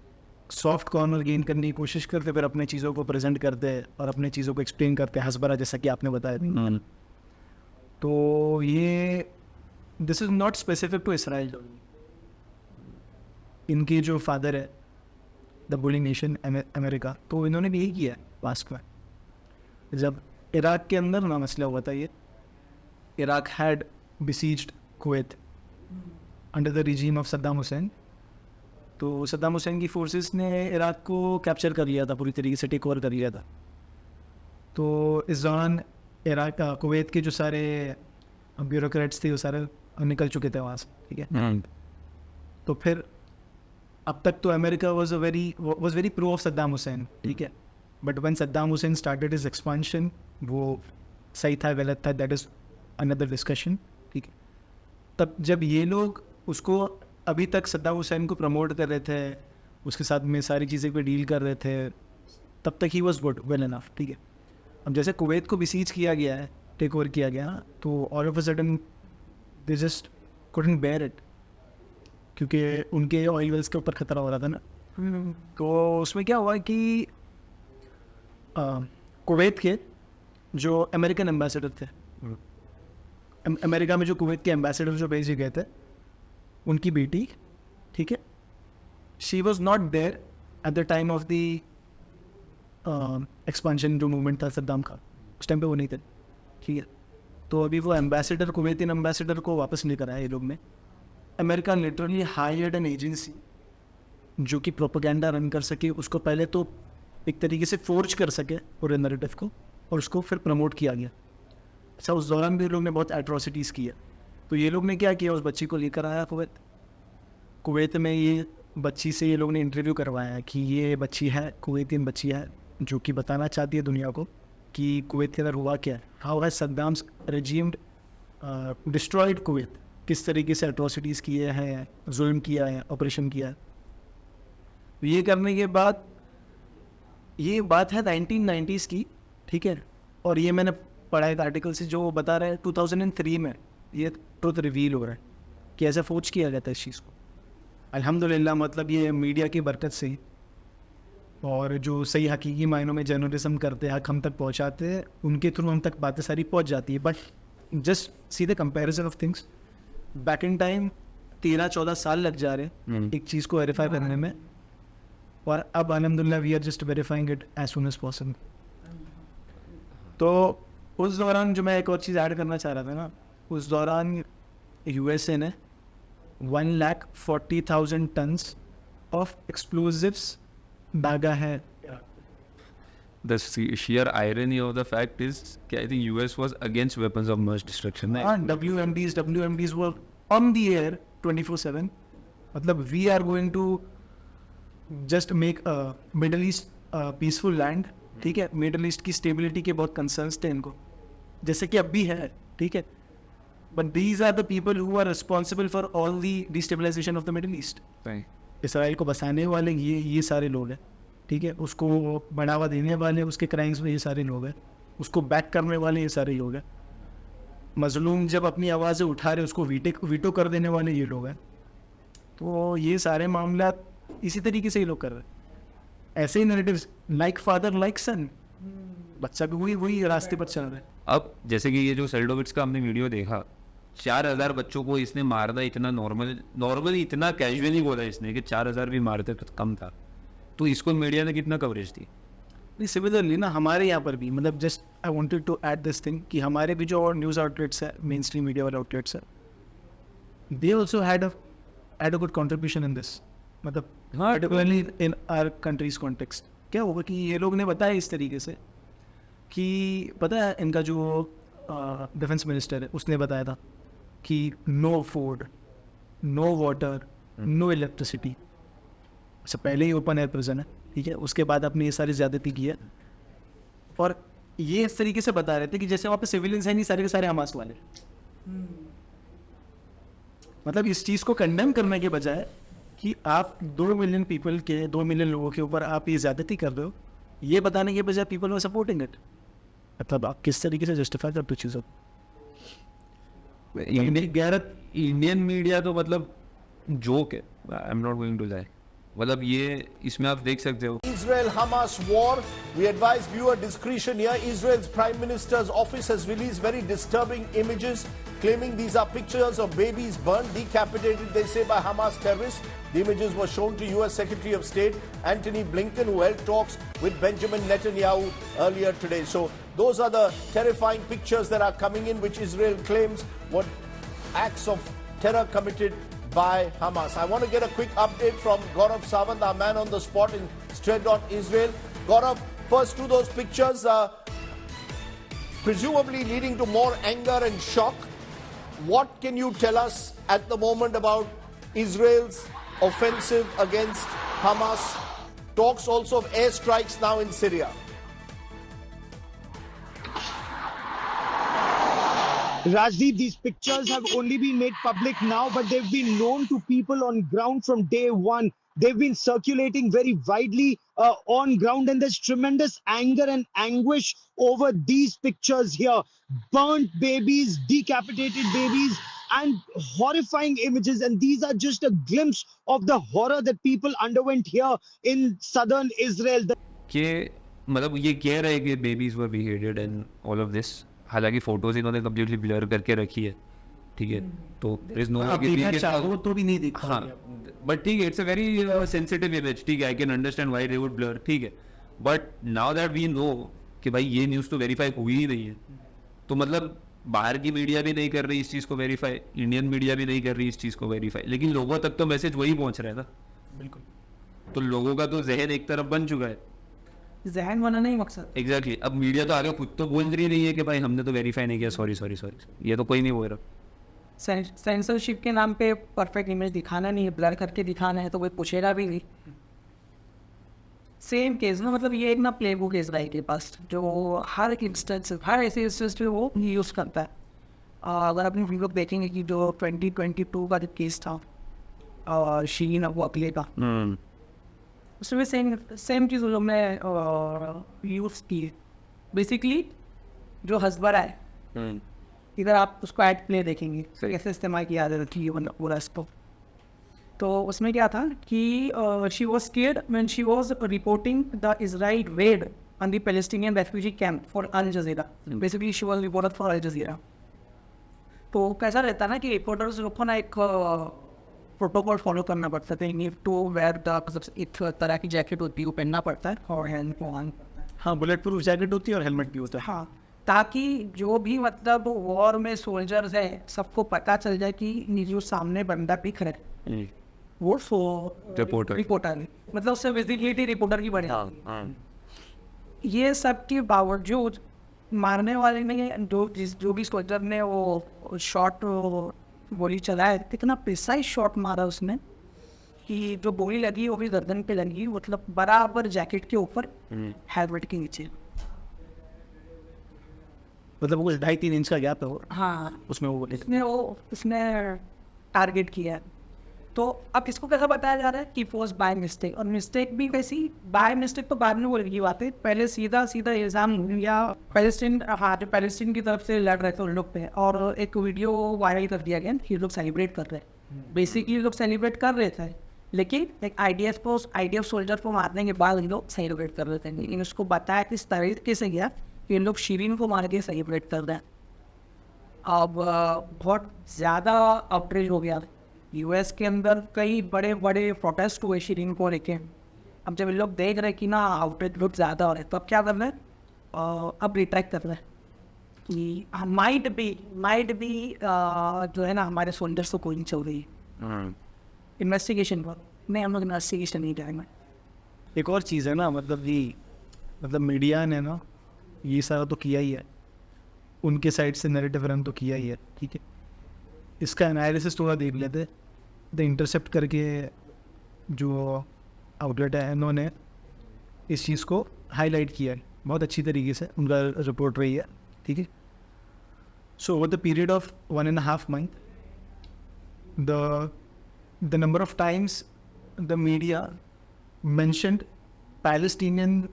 सॉफ्ट कॉर्नर गेन करने की कोशिश करते हैं, फिर अपने चीज़ों को प्रेजेंट करते हैं और अपने चीज़ों को एक्सप्लेन करते हैं हंसभरा, जैसा कि आपने बताया था। तो ये this is not specific to Israel. इनके जो फादर है द बुलिंग नेशन अमेरिका, तो इन्होंने भी यही किया है पास्ट में। जब इराक के अंदर ना मसला हुआ था, ये Iraq had besieged Kuwait under the regime of Saddam Hussain. तो सद्दाम हुसैन की फोर्सेस ने इराक को कैप्चर कर लिया था, पूरी तरीके से टेक ओवर कर लिया था। तो इस दौरान इराक का कुवैत के जो सारे ब्यूरोक्रेट्स थे वो सारे निकल चुके थे वहाँ से, ठीक है। तो फिर अब तक तो America was very pro of Saddam Hussain, ठीक है। But when Saddam Hussain started his expansion, वो सही था गलत था, दैट इज़ अनदर डिस्कशन, ठीक है। तब जब ये लोग उसको अभी तक सद्दाम हुसैन को प्रमोट कर रहे थे, उसके साथ में सारी चीज़ें पे डील कर रहे थे, तब तक he was good, well enough, ठीक है। अब जैसे कुवैत को बिसीज किया गया है, टेक ओवर किया गया, तो all of a sudden they just couldn't bear it, क्योंकि उनके ऑयल वेल्स के ऊपर खतरा हो रहा था ना। तो उसमें क्या हुआ कि कुवैत के जो अमेरिकन एम्बेसडर थे, अमेरिका में जो कुवैत के एम्बेसडर जो भेजे गए थे, उनकी बेटी, ठीक है, she was not there at the time of the expansion जो मूवमेंट था सद्दाम का, उस टाइम पे वो नहीं थे, ठीक है। तो अभी वो एम्बेसडर, कुवैतिन एम्बेसडर को वापस लेकर आया ये लोग ने। America literally hired an agency जो कि प्रोपेगेंडा रन कर सके, उसको पहले तो एक तरीके से फोर्ज कर सके पूरे नैरेटिव को, और उसको फिर प्रमोट किया गया। अच्छा, उस दौरान भी लोग ने बहुत एट्रोसिटीज़ किया। तो ये लोग ने क्या किया, उस बच्ची को लेकर आया कुवैत में, ये बच्ची से ये लोग ने इंटरव्यू करवाया कि ये बच्ची है, कुवैतिन बच्ची है, जो कि बताना चाहती है दुनिया को कि कुवैत के अंदर हुआ क्या है, how has Saddam's regime destroyed Kuwait, किस तरीके से एट्रोसिटीज़ किए हैं, जुल्म किया है, ऑपरेशन किया है। तो ये करने के बाद, ये बात है 1990s की, ठीक है, और ये मैंने पढ़ा एक आर्टिकल से जो बता रहे हैं 2003 में ये ट्रुथ रिवील हो रहा है कि ऐसा फोर्ज किया गया था इस चीज़ को। अल्हम्दुलिल्लाह, मतलब ये मीडिया की बरकत से, और जो सही हकीकी मायनों में जर्नलिज्म करते हैं, हक हम तक पहुंचाते हैं, उनके थ्रू हम तक बातें सारी पहुंच जाती है। But just see the comparison of things, back in time 13-14 साल लग जा रहे हैं एक चीज़ को वेरीफाई करने में, और अब अल्हम्दुलिल्लाह we are just verifying it as soon as possible. तो उस दौरान जो मैं एक और चीज़ ऐड करना चाह रहा था ना, उस दौरान USA ने 140,000 टन्स ऑफ एक्सप्लोजिव्स दागा है। The sheer irony of the fact is कि I think US was against weapons of mass destruction. WMDs were on the air 24/7. मतलब we are going to just make a Middle East peaceful land, ठीक है। Middle east की stability के बहुत concerns थे इनको, जैसे कि अब भी है, ठीक है। But these are the people who are responsible for all the destabilisation of the Middle East. Israel को बसाने वाले ये सारे लोग हैं, ठीक है। उसको बढ़ावा देने वाले, उसके क्राइम्स में ये सारे लोग हैं, उसको बैक करने वाले ये सारे लोग हैं। मजलूम जब अपनी आवाज़ें उठा रहे, उसको वीटो कर देने वाले ये लोग हैं। तो ये सारे मामला इसी तरीके से ये लोग कर रहे हैं। ऐसे ही नैरेटिव्स, लाइक फादर लाइक सन, बच्चा भी वही रास्ते पर चल रहा है। अब जैसे कि ये जो सेल्डोविट्स का हमने वीडियो देखा, 4000 बच्चों को इसने मारना इतना नॉर्मली इतना कैजुअली बोला इसने कि 4000 भी मारते तो कम था। तो इसको मीडिया ने कितना कवरेज दी? नहीं, सिमिलरली ना हमारे यहाँ पर भी, मतलब just I wanted to add this thing कि हमारे भी जो और न्यूज़ आउटलेट्स है, मेन स्ट्रीम मीडिया वाले आउटलेट्स है, they also had a good contribution in this. मतलब particularly in our country's context क्या होगा कि ये लोग ने बताया इस तरीके से कि पता है, इनका जो डिफेंस मिनिस्टर है उसने बताया था कि no food, no water, no electricity. अच्छा, पहले ही ओपन एयर प्रिजन है, ठीक है, उसके बाद आपने ये सारी ज़्यादती की है, और ये इस तरीके से बता रहे थे कि जैसे वहाँ पे सिविलियंस है नहीं, सारे के सारे हमास वाले, मतलब इस चीज़ को कंडेम करने के बजाय कि आप 2 मिलियन पीपल के 2 मिलियन लोगों के ऊपर आप ये ज़्यादती कर रहे हो, ये बताने के बजाय पीपल वर सपोर्टिंग इट। मतलब आप किस तरीके से जस्टिफाई करते हो चीज़ों को? इंडियन मीडिया तो मतलब जोक है, I am not going to lie. मतलब ये इसमें आप देख सकते हो Israel-Hamas war. We advise viewer discretion here. Israel's Prime Minister's office has released very disturbing images claiming these are pictures of babies burned, decapitated, they say, by Hamas terrorists. The images were shown to U.S. Secretary of State Antony Blinken, who held talks with Benjamin Netanyahu earlier today. So those are the terrifying pictures that are coming in, which Israel claims were acts of terror committed by Hamas. I want to get a quick update from Gaurav Sawant, our man on the spot in Strait.Israel. Gaurav, first to those pictures, presumably leading to more anger and shock. What can you tell us at the moment about Israel's offensive against Hamas? Talks also of airstrikes now in Syria. Rajdeep, these pictures have only been made public now, but they've been known to people on ground from day one. They've been circulating very widely on ground, and there's tremendous anger and anguish over these pictures here. Burnt babies, decapitated babies, and horrifying images. And these are just a glimpse of the horror that people underwent here in southern Israel. कि मतलब ये कह रहे हैं कि babies were beheaded and all of this, हालांकि photos इन्होंने completely blur करके रखी है, ठीक है, तो देयर इज नो तो भी नहीं दिखा। हाँ, बट ठीक है, it's a very sensitive image, ठीक है, I can understand why they would blur, ठीक है, but now that we know कि भाई ये न्यूज़ तो वेरीफाई हुई ही नहीं है, तो मतलब बाहर की मीडिया भी नहीं कर रही इस चीज़ को वेरीफाई, इंडियन मीडिया भी नहीं कर रही इस चीज़ को वेरीफाई, लेकिन लोगों तक तो मैसेज वही पहुंच रहा है ना। बिल्कुल, तो लोगों का तो जहन एक तरफ बन चुका है, जहन बनाना ही मकसद। एग्जैक्टली। अब मीडिया तो आगे खुद तो बोल रही नहीं है कि भाई हमने तो वेरीफाई नहीं किया, सॉरी सॉरी सॉरी, ये तो कोई नहीं बोल रहा। सेंसरशिप के नाम पे परफेक्ट इमेज दिखाना नहीं है, ब्लर करके दिखाना है, तो कोई पूछेगा भी नहीं। सेम केस ना, मतलब ये एक ना प्ले बुक है इसराइल के पास, जो हर इंस्टेंस, हर ऐसे इंस्टेंस पे वो यूज़ करता है। अगर अपनी वीडियो देखेंगे कि जो 2022 का जो केस था शीन अबू अकले का, उसमें सेम चीज़ हमने यूज़ की है। बेसिकली जो हस्बरा है, इधर आप उसको ऐड प्ले देखेंगे कैसे इस्तेमाल किया जाता है पूरा इसको, तो उसमें क्या था कि she was scared when she was reporting the Israel raid on the Palestinian refugee camp for Al Jazeera. Basically she was reporter for Al Jazeera. तो कैसा रहता है ना कि रिपोर्टर्स को ना एक प्रोटोकॉल फॉलो करना पड़ता है, नीड टू वेयर द एक तरह की जैकेट होती है वो पहनना पड़ता है, और हेलमेट ऑन, हाँ, बुलेट प्रूफ जैकेट होती है और हेलमेट भी होता है, हाँ, ताकि जो भी मतलब वॉर में सोल्जर्स है सबको पता चल जाए कि जो सामने बंदा दिख रहा है वो रिपोर्टर, मतलब उससे विजिबिलिटी रिपोर्टर की बढ़े। ये सब के बावजूद मारने वाले ने जो भी सोल्जर ने वो शॉट गोली चलाया, कितना प्रिसाइज शॉट मारा उसने कि जो गोली लगी वो भी गर्दन पे लगी, मतलब बराबर जैकेट के ऊपर, हेलमेट के नीचे, मतलब वो 2.5-3 इंच का गैप है वो, हाँ, उसमें उसने टारगेट किया है। तो अब इसको कैसा बताया जा रहा है कि फोर्स बाय मिस्टेक, और मिस्टेक भी वैसी बाय मिस्टेक तो बाद में बोलने की बात है, पहले सीधा इल्ज़ाम या पैलेस्टीन, हाँ, जो पैलेस्टीन की तरफ से लड़ रहे थे उन लोग पे, और एक वीडियो वायरल कर दिया गया कि लोग सेलिब्रेट कर रहे हैं, बेसिकली लोग सेलिब्रेट कर रहे थे, लेकिन एक आईडीएफ सोल्जर को मारने के बाद लोग सेलिब्रेट कर रहे थे, लेकिन उसको बताया किस तरीके से गया कि इन लोग शीरीन को मार के सेलिब्रेट कर रहे हैं। अब बहुत ज़्यादा आउटरीच हो गया, यूएस के अंदर कई बड़े बड़े प्रोटेस्ट हुए शीरीन को लेके। अब जब इन लोग देख रहे कि ना आउटरीच बहुत ज़्यादा हो रहे हैं, तो अब क्या कर रहे हैं, अब रिट्रैक्ट कर रहे हैं कि माइट बी जो है ना हमारे सोल्जर्स को कोई नहीं चल रही है इन्वेस्टिगेशन पर, नहीं हम लोग इन्वेस्टिगेशन नहीं करेंगे। एक और चीज़ है ना, मतलब मीडिया ने ना ये सारा तो किया ही है, उनके साइड से नैरेटिव रन तो किया ही है, ठीक है, इसका एनालिसिस थोड़ा देख लेते। द इंटरसेप्ट करके जो आउटलेट है उन्होंने इस चीज़ को हाईलाइट किया है बहुत अच्छी तरीके से, उनका रिपोर्ट रही है, ठीक है। So over the period of 1.5 month the number of times the media mentioned Palestinian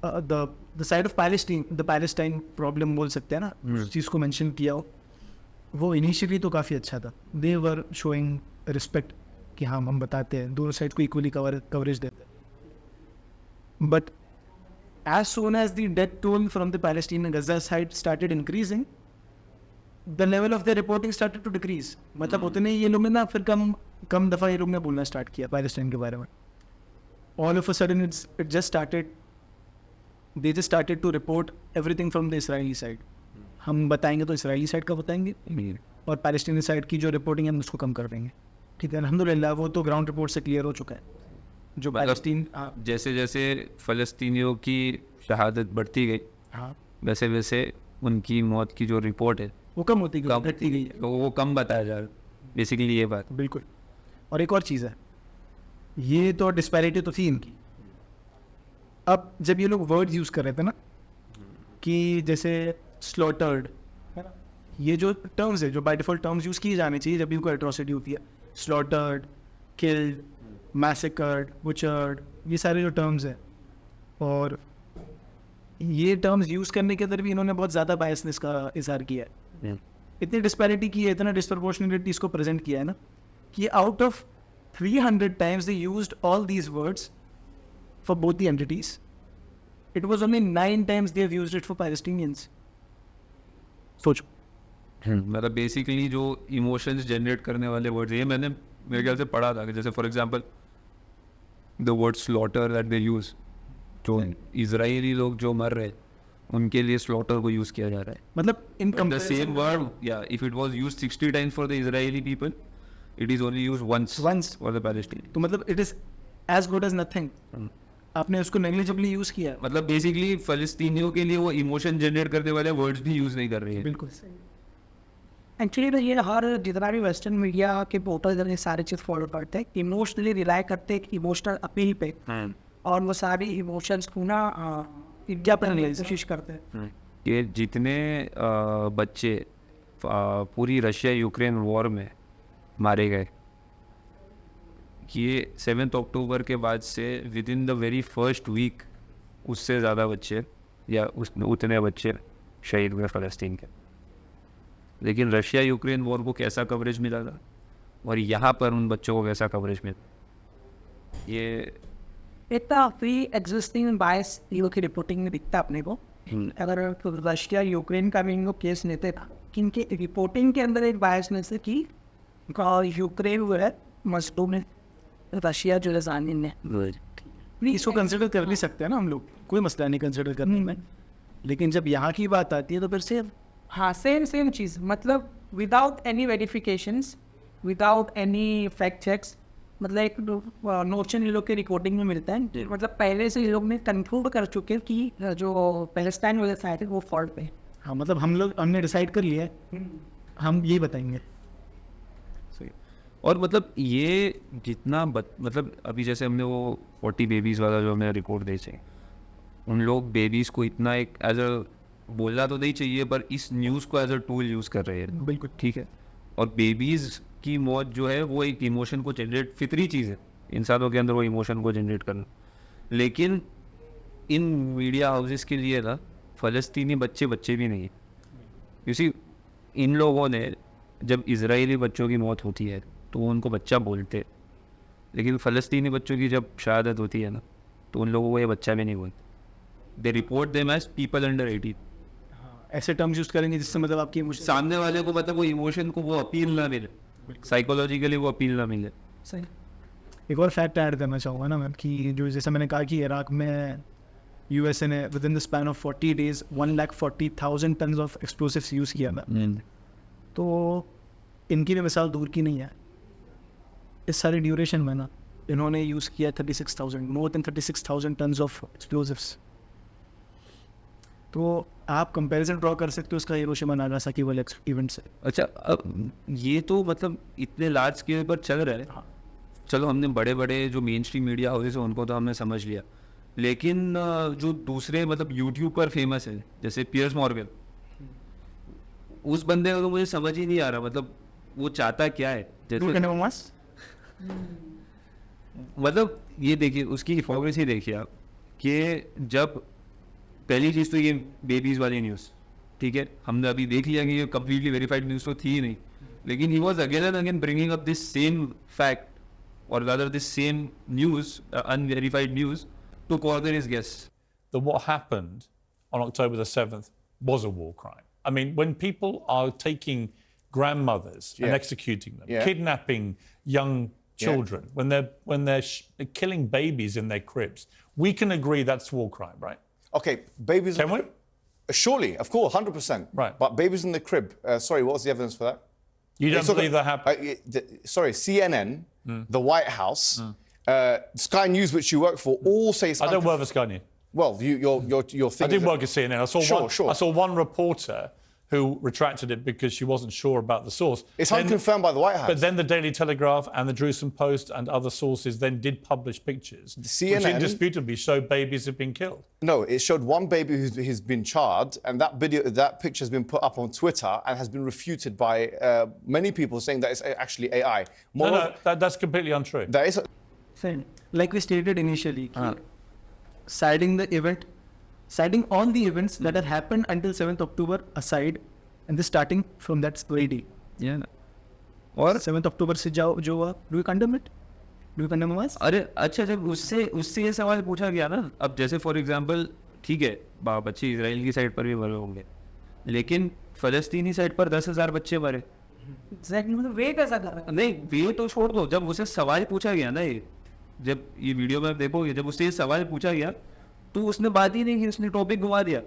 the side of Palestine, the Palestine problem बोल सकते हैं ना, उस चीज़ को mention किया हो, वो इनिशियली तो काफ़ी अच्छा था. They were showing respect कि हाँ हम बताते हैं, दोनों साइड को इक्वली कवरेज देते हैं. But as soon as the death toll from the Palestinian Gaza side started increasing, the level of their reporting started to decrease. मतलब उतने ये लोग ने ना फिर कम दफ़ा ये लोग ने बोलना स्टार्ट किया पैलेस्टाइन के बारे में. All of a sudden it just started, they just started to report everything from the Israeli side. हम बताएंगे तो इसराइली साइड का बताएंगे और पैलेस्टीनी साइड की जो रिपोर्टिंग है हम उसको कम कर देंगे. ठीक है, अल्हम्दुलिल्लाह वो तो ग्राउंड रिपोर्ट से क्लियर हो चुका है. जो पैलेस्टीन जैसे जैसे फ़लस्तीनियों की शहादत बढ़ती गई, हाँ, वैसे वैसे उनकी मौत की जो रिपोर्ट है वो कम होती गई, घटती गई है. तो वो कम बताया जा रहा है, बेसिकली ये बात. बिल्कुल. और एक और चीज़ है, ये तो डिस्पैरिटी तो थी इनकी. अब जब ये लोग वर्ड यूज़ कर रहे थे ना कि जैसे स्लॉटर्ड है ना, ये जो टर्म्स है जो बाय डिफ़ॉल्ट टर्म्स यूज़ किए जाने चाहिए जब भी कोई एट्रोसिटी होती है, स्लॉटर्ड, किल्ड, मैसेकर्ड, बुचर्ड, ये सारे जो टर्म्स हैं, और ये टर्म्स यूज़ करने के अंदर भी इन्होंने बहुत ज़्यादा बायसनेस का इजहार किया है. इतनी डिस्पैरिटी की है, इतना डिस्प्रपोर्शनेटली इसको प्रेजेंट किया है ना कि out of 300 times they used all these words for both the entities, it was only 9 times they have used it for Palestinians. सोचो. मतलब बेसिकली जो इमोशंस जनरेट करने वाले वर्ड्स, ये मैंने मेरे ख्याल से पढ़ा था कि जैसे for example the word slaughter that they use, जो इजरायली लोग जो मर रहे उनके लिए स्लॉटर को यूज किया जा रहा है. मतलब इन द सेम वर्ड, या if it was used 60 times for the Israeli people, it is only used once for the Palestinians. तो मतलब it is as good as nothing. आपने उसको नेग्लिजिबली यूज किया. मतलब बेसिकली फ़लस्तीनियों के लिए वो इमोशन जनरेट करने वाले वर्ड्स भी यूज नहीं कर रहे हैं. बिल्कुल. एक्चुअली तो ये हर जितना भी वेस्टर्न मीडिया के पोर्टल ये सारी चीज़ फॉलो करते हैं, इमोशनली रिलाई करते हैं इमोशनल अपील पे, और वो सारी इमोशंस को ना विज्ञापन करने की कोशिश करते हैं. ये जितने बच्चे पूरी रशिया यूक्रेन वॉर में मारे गए, ये 7 अक्टूबर के बाद से within the very first week उससे ज़्यादा बच्चे या उतने बच्चे शहीद हुए फ़लस्तीन के. लेकिन रशिया यूक्रेन वॉर को कैसा कवरेज मिला था और यहाँ पर उन बच्चों को कैसा कवरेज मिला, ये इतना फ्री एग्जिस्टिंग बायस इन लोग की रिपोर्टिंग में दिखता अपने को. अगर तो रशिया यूक्रेन का भी इनको केस लेते था कि इनके रिपोर्टिंग के अंदर एक बायसनेस है कि यूक्रेन वो है मजलूम है, रशिया जो है जानिन है. इसको कंसिडर कर नहीं सकते हैं ना हम लोग, कोई मसला नहीं कंसिडर करने में. लेकिन जब यहाँ की बात आती है तो फिर से हाँ सेम चीज़, मतलब without any verifications, without any fact checks, मतलब एक नोशन ये लोग के रिकॉर्डिंग में मिलता है. मतलब पहले से ये लोग ने कंक्लूड कर चुके हैं कि जो पैलेस्टाइन वाले साइड है वो फॉल्ट पे. हाँ मतलब हमने डिसाइड कर लिया है, हम यही बताएंगे. और मतलब ये जितना मतलब अभी जैसे हमने वो 40 बेबीज़ वाला जो हमें रिपोर्ट दे चाहिए, उन लोग बेबीज़ को इतना एक एज अ बोलना तो नहीं चाहिए पर इस न्यूज़ को एज अ टूल यूज़ कर रहे हैं. बिल्कुल ठीक है. और बेबीज़ की मौत जो है वो एक इमोशन को जनरेट, फितरी चीज़ है इंसानों के अंदर वो इमोशन को जनरेट करना. लेकिन इन मीडिया हाउसेस के लिए ना फ़लस्तीनी बच्चे भी नहीं है. किसी इन लोगों ने जब इजरायली बच्चों की मौत होती है तो वो उनको बच्चा बोलते, लेकिन फ़लस्तीनी बच्चों की जब शहादत होती है ना तो उन लोगों को ये बच्चा भी नहीं बोलते. They report them as people under 18. ऐसे टर्म्स यूज़ करेंगे जिससे मतलब आपकी सामने वाले को मतलब वो इमोशन को वो अपील ना मिले, साइकोलॉजिकली वो अपील ना मिले. सही. एक और फैक्ट ऐड करना चाहूँगा ना मैं कि जो जैसा मैंने कहा कि इराक में यूएसए ने with in the span of 40 days 140,000 tons of explosives use किया था. तो इनकी भी मिसाल दूर की नहीं है. इस सारे ड्यूरेशन में ना इन्होंने यूज़ किया 36,000, more than 36,000 tons of explosives. तो आप कंपैरिजन ड्रॉ कर सकते हो उसका हिरोशिमा नागासाकी वाले इवेंट से. अच्छा, अब ये तो मतलब इतने लार्ज स्केल पर चल रहा है. हाँ. चलो हमने बड़े बड़े जो मेन स्ट्रीम मीडिया हाउसेस हैं उनको तो हमने समझ लिया, लेकिन जो दूसरे मतलब यूट्यूब पर फेमस है जैसे पियर्स मॉर्गन, उस बंदे को तो मुझे समझ ही नहीं आ रहा मतलब वो चाहता क्या है. जैसे मतलब ये देखिए उसकी हिपोक्रेसी देखिए आप कि जब पहली चीज़ तो ये बेबीज़ वाली न्यूज़, ठीक है, हमने अभी देख लिया कि ये कम्प्लीटली वेरीफाइड न्यूज़ तो थी ही नहीं, लेकिन he was again and again bringing up this same fact or rather this same news, unverified news, to corner his guests. That what happened on October the 7th was a war crime. I mean, when people are taking grandmothers and executing them, kidnapping young children, when they're killing babies in their cribs, we can agree that's war crime, right? Okay, babies. Can we? Surely, of course, 100%. Right. But babies in the crib. Sorry, what was the evidence for that? You don't believe that happened? Sorry, CNN, the White House, Sky News, which you work for, all say it's I don't work for Sky News. Well, your thing. I did work at CNN. I saw one reporter who retracted it because she wasn't sure about the source. It's unconfirmed by the White House. But then the Daily Telegraph and the Jerusalem Post and other sources then did publish pictures, CNN, which indisputably show babies have been killed. No, it showed one baby who's been charred, and that picture has been put up on Twitter and has been refuted by many people saying that it's actually AI. That's completely untrue. That is. Like we stated initially, citing the event, citing all the events that had happened until 7th October aside, and this starting from that very day. Yeah. और 7th October से जो हुआ, do you condemn it? Do you condemn Hamas? अरे अच्छा, जब उससे ये सवाल पूछा गया ना, अब जैसे फॉर एग्जांपल ठीक है बच्चे इजराइल की साइड पर भी मरे होंगे, लेकिन फलस्तीनी साइड पर 10,000 बच्चे मरे। मतलब वे कैसा कर रहा है? नहीं, वे तो छोड़ दो, जब उसे सवाल पूछा गया ना, जब ये वीडियो में देखोगे, जब उससे ये सवाल पूछा गया तो उसने बात ही नहीं की, उसने टॉपिक घुमा दिया।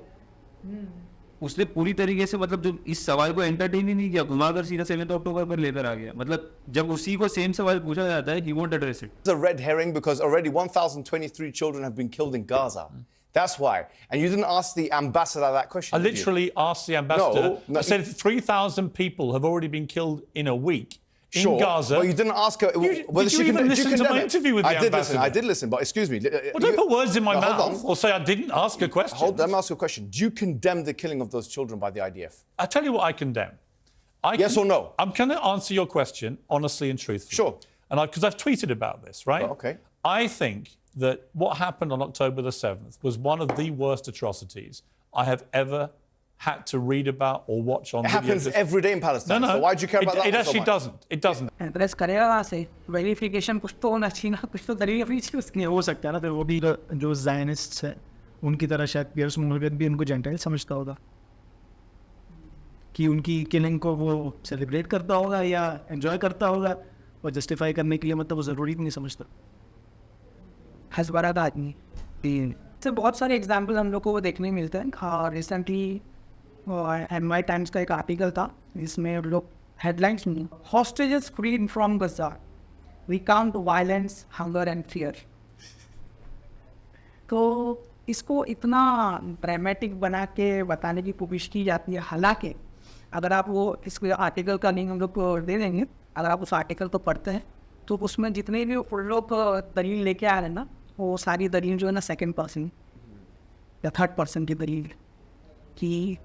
उसने पूरी तरीके से मतलब जो इस सवाल को एंटरटेन ही नहीं किया, घुमाकर सीधा 7 अक्टूबर पर लेकर आ गया। मतलब जब उसी को सेम सवाल पूछा जाता है, he won't address it. It's a red herring because already 1,023 children have been killed in Gaza. That's why. And you didn't ask the ambassador that question. I literally asked the ambassador. No, I said 3,000 people have already been killed in a week in Gaza. Well, you didn't ask her whether did you even listen to my interview with the ambassador? I did listen, but excuse me. Well, don't put words in my mouth or say I didn't ask a question. Let me ask you a question. Do you condemn the killing of those children by the IDF? I tell you what I condemn. Yes or no? I'm going to answer your question honestly and truthfully. Sure. And because I've tweeted about this, right? Oh, okay. I think that what happened on October the 7th was one of the worst atrocities I have ever had to read about or watch on It happens every day in Palestine. No. So why do you care about that? It actually doesn't. It doesn't. Address करेगा वहाँ से verification कुछ तो होना चाहिए ना, कुछ तो दलील अपनी चाहिए उसकी। हो सकता है ना, तो वो भी जो जायनिस्ट है उनकी तरह शायद पियर्स मोर्गन भी उनको जेंटाइल समझता होगा कि उनकी किलिंग को वो सेलिब्रेट करता होगा या एंजॉय करता होगा, और जस्टिफाई करने के लिए मतलब वो ज़रूरी नहीं समझता। हज़बारा आदमी से बहुत सारे एग्जाम्पल हम लोग को वो देखने मिलते हैं। हाँ, रिसेंटली NY टाइम्स का एक आर्टिकल था जिसमें लोग हेडलाइंस में hostages freed from Gaza, we count violence, hunger and fear. तो इसको इतना ड्रामेटिक बना के बताने की कोशिश की जाती है, हालांकि अगर आप वो इस आर्टिकल का लिंक हम लोग को दे देंगे, अगर आप उस आर्टिकल को पढ़ते हैं तो उसमें जितने भी लोग दलील लेके आ रहे हैं ना, वो सारी दलील जो है ना सेकंड पर्सन या थर्ड पर्सन की दलील, कि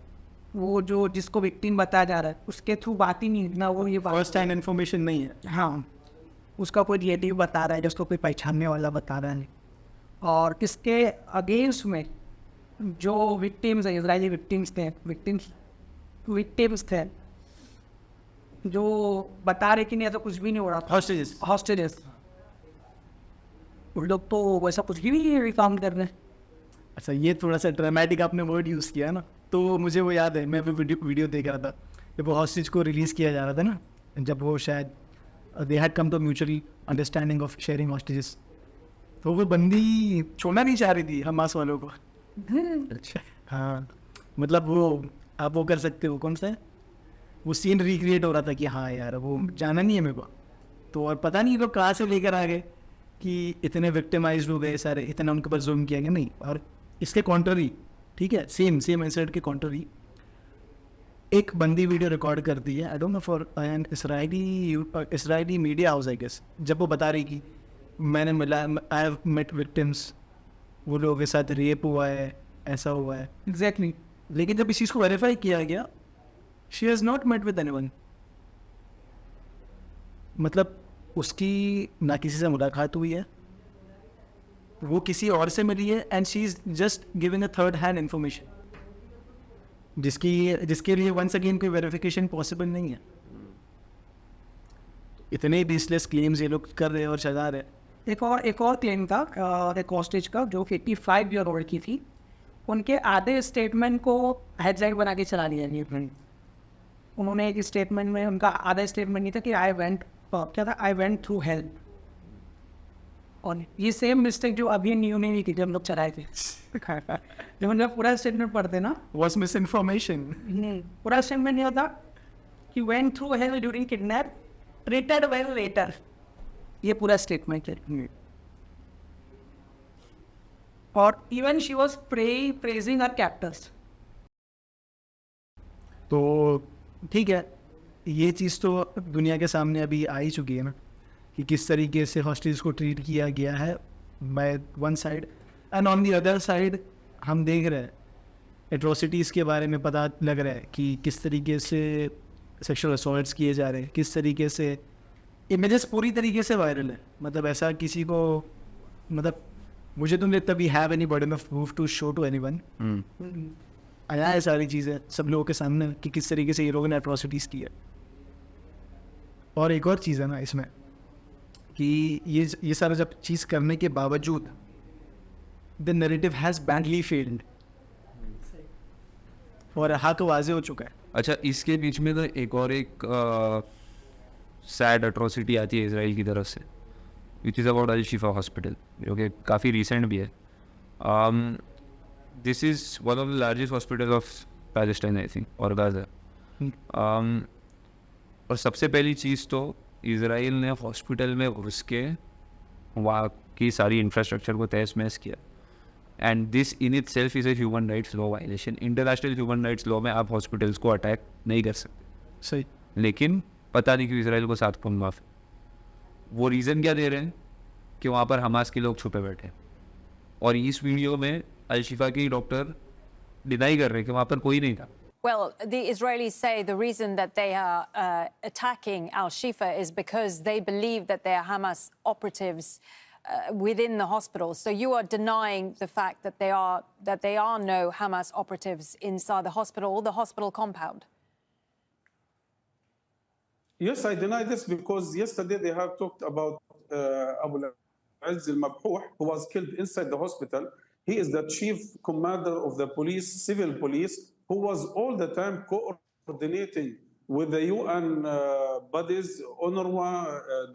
वो जो जिसको विक्टिम बताया जा रहा है उसके थ्रू बात ही नहीं ना, वो ये फर्स्ट हैंड इन्फॉर्मेशन नहीं है। हाँ, उसका कोई रिलेटिव बता रहा है, जिसको कोई पहचानने वाला बता रहा है, और इसके अगेंस्ट में जो विक्टिम्स हैं, इजरायली विक्टिम्स थे जो बता रहे कि नहीं ऐसा कुछ भी नहीं हो रहा था। हॉस्टेजेस उन लोग तो वैसा कुछ भी नहीं काम कर रहे हैं। अच्छा, ये थोड़ा सा ड्रामेटिक आपने वर्ड यूज़ किया है ना, तो मुझे वो याद है, मैं भी वीडियो देख रहा था जब वो हॉस्टेज को रिलीज़ किया जा रहा था ना, जब वो शायद they had come to mutual understanding of sharing hostages, तो वो बंदी छोड़ना नहीं चाह रही थी हमास वालों को। अच्छा, हाँ, मतलब वो आप वो कर सकते हो, कौन सा है वो सीन रिक्रिएट हो रहा था कि हाँ यार वो जाना नहीं है मेरे को, तो और पता नहीं लोग कहाँ से लेकर आ गए कि इतने विक्टिमाइज्ड हो गए सारे, इतना उनके ऊपर जुल्म किया गया। नहीं, और इसके कॉन्ट्ररी, ठीक है, सेम इंसिडेंट के कॉन्ट्ररी एक बंदी वीडियो रिकॉर्ड कर दी है, I don't know for an Israeli media house I guess, जब वो बता रही कि मैंने मिला, आई हैव मेट विक्टिम्स, वो लोगों के साथ रेप हुआ है, ऐसा हुआ है। एग्जैक्टली। लेकिन जब इस चीज़ को वेरीफाई किया गया, she has not met with anyone. मतलब उसकी ना किसी से मुलाकात हुई है, वो किसी और से मिली है, and she is just giving a third hand information जिसके लिए वंस अगेन कोई वेरिफिकेशन पॉसिबल नहीं है। इतने बेसलेस क्लेम्स ये लोग कर रहे हैं और चला रहे हैं। एक और क्लेम था एक हॉस्टेज का जो 55 ईयर ओल्ड की थी, उनके आधे स्टेटमेंट को हेडलाइन बना के चला दिया गया। उन्होंने एक स्टेटमेंट में, उनका आधा स्टेटमेंट नहीं था कि आई वेंट थ्रू हेल्प, और ये सेम मिस्टेक जो अभी न्यू ने नहीं की जब हम लोग चलाए थे। जब हम लोग पूरा स्टेटमेंट पढ़ते ना, वॉज मिस इन्फॉर्मेशन, पूरा स्टेटमेंट नहीं होता कि went through help during kidnap, return well later, ये पूरा स्टेटमेंट है। और even she was praising her captors. तो ठीक है, ये चीज़ तो दुनिया के सामने अभी आ ही चुकी है ना, कि किस तरीके से हॉस्टेज को ट्रीट किया गया है by one side, and on the other side हम देख रहे हैं एट्रोसिटीज़ के बारे में पता लग रहा है कि किस तरीके से सेक्सुअल असॉल्ट्स किए जा रहे हैं, किस तरीके से इमेजेस पूरी तरीके से वायरल है। मतलब ऐसा किसी को, मतलब मुझे तो नहीं लगता we have any burden of proof to show to anyone. आया है सारी चीज़ें सब लोगों के सामने कि किस तरीके से ये लोगों ने एट्रोसिटीज़ की है। और एक और चीज़ है ना इसमें कि ये सारा जब चीज़ करने के बावजूद the narrative has badly failed और हक वाजे हो चुका है। अच्छा, इसके बीच में तो एक सैड अट्रोसिटी आती है इसराइल की तरफ से, which is about all Shifa hospital, जो कि काफ़ी रिसेंट भी है। This is one of the largest hospital of Palestine I think, और गाज़ा। और सबसे पहली चीज़ तो इसराइल ने हॉस्पिटल में घुस के वहाँ की सारी इंफ्रास्ट्रक्चर को तहस महस किया, and this in it self is a human rights law violation. International human rights law में आप हॉस्पिटल्स को अटैक नहीं कर सकते। सही। लेकिन पता नहीं क्यों इसराइल को 7 खून माफ। वो रीज़न क्या दे रहे हैं कि वहाँ पर हमास के लोग छुपे बैठे, और इस वीडियो में अल शिफा के डॉक्टर डिनाई कर रहे हैं कि वहाँ पर कोई नहीं था। Well, the Israelis say the reason that they are attacking Al-Shifa is because they believe that there are Hamas operatives within the hospital. So you are denying the fact that there are no Hamas operatives inside the hospital or the hospital compound. Yes, I deny this because yesterday they have talked about Abu al-Azz al-Mabhouh, who was killed inside the hospital. He is the chief commander of the police, civil police, who was all the time coordinating with the UN bodies, UNRWA,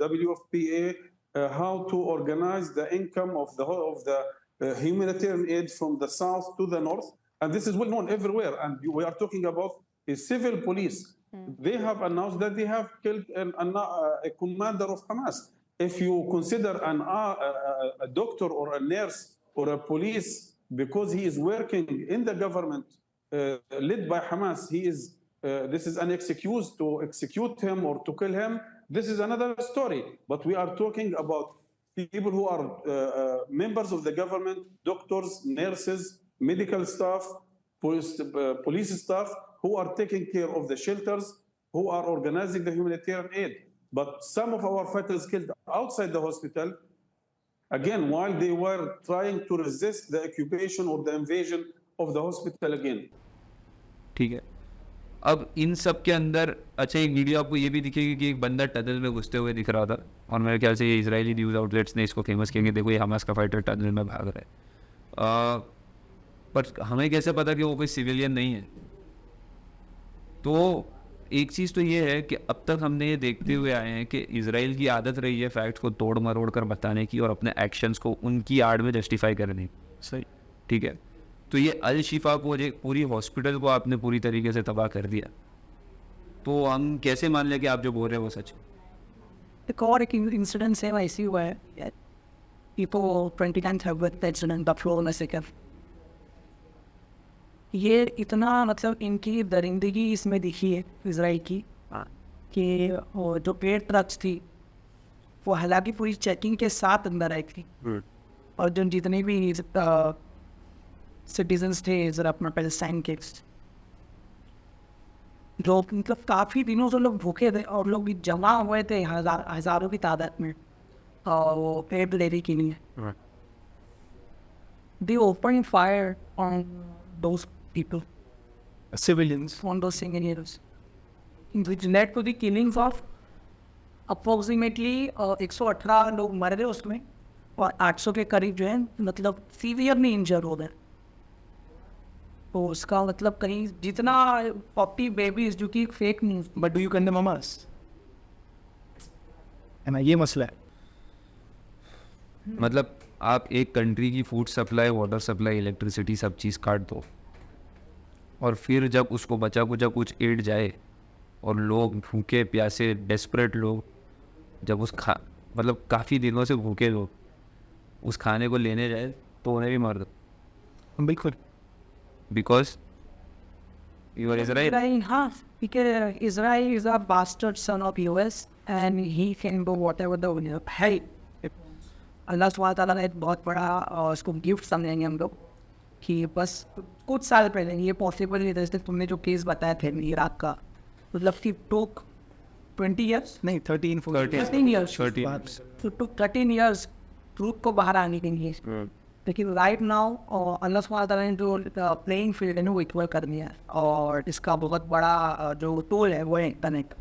WFPA, how to organize the income of the humanitarian aid from the south to the north. And this is well known everywhere. And we are talking about a civil police. They have announced that they have killed a commander of Hamas. If you consider a doctor or a nurse or a police, because he is working in the government led by Hamas, this is an excuse to execute him or to kill him. This is another story. But we are talking about people who are members of the government, doctors, nurses, medical staff, police staff, who are taking care of the shelters, who are organizing the humanitarian aid. But some of our fighters killed outside the hospital, again, while they were trying to resist the occupation or the invasion of the hospital again. ठीक है, अब इन सब के अंदर अच्छा एक video आपको ये भी दिखेगी कि एक बंदा टनल में घुसते हुए दिख रहा था, और मेरे ख्याल से ये इजरायली न्यूज़ आउटलेट्स ने इसको फेमस किया कि देखो ये हमास का फाइटर टनल में भाग रहा है। पर हमें कैसे पता कि वो कोई सिविलियन नहीं है? तो एक चीज़ तो ये है कि अब तक हमने ये देखते हुए आए हैं कि इजराइल की आदत रही है फैक्ट को तोड़ मरोड़ कर बताने की और अपने एक्शंस को उनकी आड़ में जस्टिफाई करने की। सही, ठीक है। तो ये अल शिफा को, पूरी हॉस्पिटल को आपने पूरी तरीके से तबाह कर दिया, तो हम कैसे मान लें कि आप जो बोल रहे हैं वो सच? एक और एक इंसिडेंट है ऐसी हुआ है, people 29th have with incident Buffalo massacre. ये इतना मतलब इनकी दरिंदगी इसमें दिखी है इजराइल की कि जो पेड ट्रक्स थी वो हालांकि पूरी चेकिंग के साथ अंदर आई थी, और जो जितने भी सिटीजन्स थे जरा अपना पैलेस्टाइन के, जो मतलब काफ़ी दिनों से लोग भूखे थे और लोग जमा हुए थे हज़ारों की तादाद में वो पेड़ लेने के लिए. They opened fire on those people, civilians, on those civilians, which led to the killings of approximately 118 लोग मर गए उसमें और 800 के करीब जो है मतलब सीवियरली इंजर हो गए. तो उसका मतलब कहीं जितना 40 बेबीज जो कि fake news. But do you condemn Hamas? है ना, ये मसला है. मतलब आप एक कंट्री की food supply, water supply, electricity सब चीज़ काट दो और फिर जब उसको बचा कुचा कुछ एड जाए और लोग भूखे प्यासे डेस्परेट लोग जब मतलब काफ़ी दिनों से भूखे लोग उस खाने को लेने जाए तो उन्हें भी मार दो. बिल्कुल. Because you are Israel. हाँ, because Israel is a bastard son of US and he can do whatever the hell. अल्लाह सुब्हान तआला ने एक बहुत बड़ा उसको गिफ्ट समझेंगे हम लोग कि बस कुछ साल पहले ये पॉसिबल नहीं था. जैसे तुमने जो केस बताया थे इराक का, मतलब कि टोक 20 years नहीं 13 years तो टुक 13 years ट्रूथ को बाहर आने के लिए. लेकिन राइट नाउ अल्लाह सुब्हान तआला ने जो प्लेइंग फील्ड है ना वो इक्वल कर दिया है और इसका बहुत बड़ा जो टूल है वो है इंटरनेट.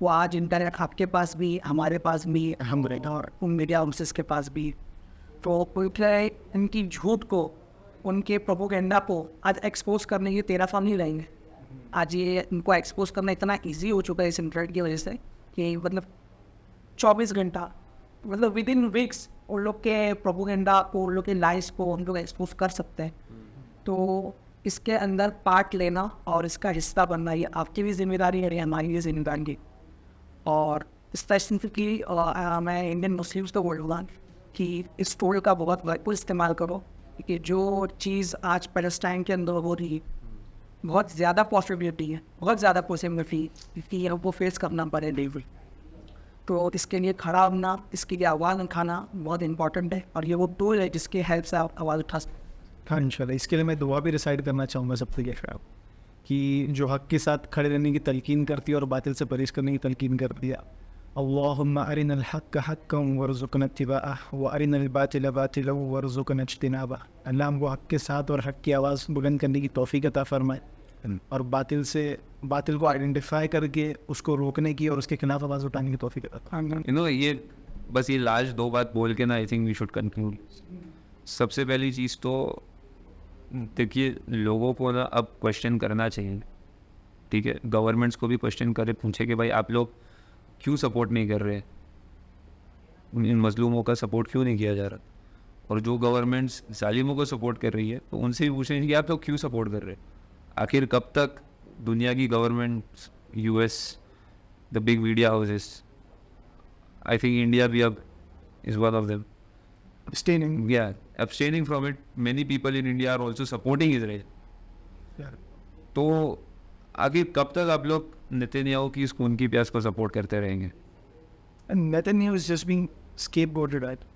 वो आज इंटरनेट आपके पास भी, हमारे पास भी, और मीडिया हाउसेस के पास भी. तो इनकी झूठ को, उनके प्रोपोगेंडा को आज एक्सपोज करने की 13 साल नहीं रहेंगे. आज ये इनको एक्सपोज करना इतना इजी हो चुका है इस इंटरनेट की वजह से कि मतलब 24 घंटा मतलब विद इन वीक्स उन लोग के प्रोपोगेंडा को, उन लोग के लाइफ को हम लोग एक्सपोज कर सकते हैं. तो इसके अंदर पार्ट लेना और इसका हिस्सा बनना ये आपकी भी जिम्मेदारी है, हमारी भी जिम्मेदारी है. और स्पेसिफिकली मैं इंडियन मुस्लिम्स को बोलूँगा कि इस टूल का बहुत भरपूर इस्तेमाल करो कि जो चीज़ आज पैलेस्टाइन के अंदर हो रही है बहुत ज़्यादा पॉसिबिलिटी है, बहुत ज़्यादा पॉसिबिलिटी कि वो फेस करना पड़े लेवल. तो इसके लिए खड़ा होना, इसके लिए आवाज़ उठाना बहुत इंपॉर्टेंट है और ये वो टूल है जिसकी हेल्प से आप आवाज़ उठा सकते. हाँ इंशाल्लाह. इसके लिए मैं दुआ भी रिसाइड करना चाहूँगा सबसे कि जो हक़ के साथ खड़े रहने की तलकीन करती है और बातिल से परहेज़ करने की तलकीन करती है. अल्लाहुम्मा अरिनल हक़्क़ हक़्क़न वरज़ुक़ना इत्तिबाअह व अरिनल बातिल बातिलन वरज़ुक़ना इज्तिनाबह. अल्लाह हमको हक़ के साथ और हक़ की आवाज़ बुलंद करने की तौफ़ीक़ अता फ़रमाए और बातिल को आइडेंटिफाई करके उसको रोकने की और उसके खिलाफ आवाज़ उठाने की तौफ़ीक़ अता फ़रमाए. यू नो ये बस ये लास्ट 2 बात बोल के ना I think we should conclude. सबसे पहली चीज़ तो देखिए लोगों को ना अब क्वेश्चन करना चाहिए. ठीक है, गवर्नमेंट्स को भी क्वेश्चन करे, पूछे कि भाई आप लोग क्यों सपोर्ट नहीं कर रहे, इन मजलूमों का सपोर्ट क्यों नहीं किया जा रहा. और जो गवर्नमेंट्स जालिमों को सपोर्ट कर रही है तो उनसे भी पूछें कि आप लोग क्यों सपोर्ट कर रहे हैं. आखिर कब तक दुनिया की governments, US, the big media houses, I think India भी अब is one of them abstaining from it. Many people in India are also supporting Israel. तो आखिर कब तक आप लोग नेतन्याहू की इस खून की प्यास को सपोर्ट करते रहेंगे? Netanyahu is just being scapegoated, right?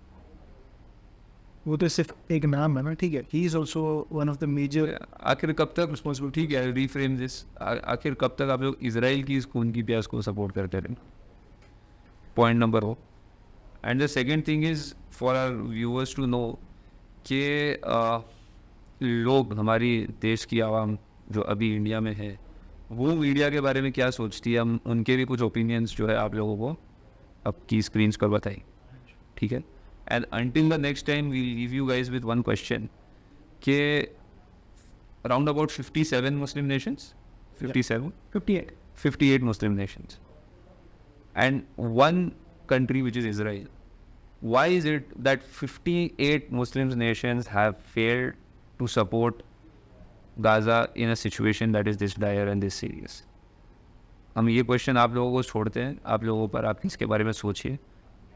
वो तो सिर्फ एक नाम है ना. ठीक है, he is also one of the major. आखिर कब तक रिस्पॉन्सिबल, ठीक है, reframe this. आखिर कब तक आप लोग इजराइल की इस खून की प्यास को सपोर्ट करते रहेंगे? Point number 1. And the second thing is for our viewers to know कि लोग, हमारी देश की आवाम जो अभी इंडिया में है वो मीडिया के बारे में क्या सोचती है. हम उनके भी कुछ ओपिनियंस जो है आप लोगों को अब की स्क्रीन्स पर बताएं. ठीक है, and until the next time we leave you guys with one question कि around about 57 Muslim nations, 58 Muslim nations and one country which is Israel. Why is it that 58 Muslim nations have failed to support Gaza in a situation that is this dire and this serious? हम ये question आप लोगों को छोड़ते हैं, आप लोगों पर आप इसके बारे में सोचिए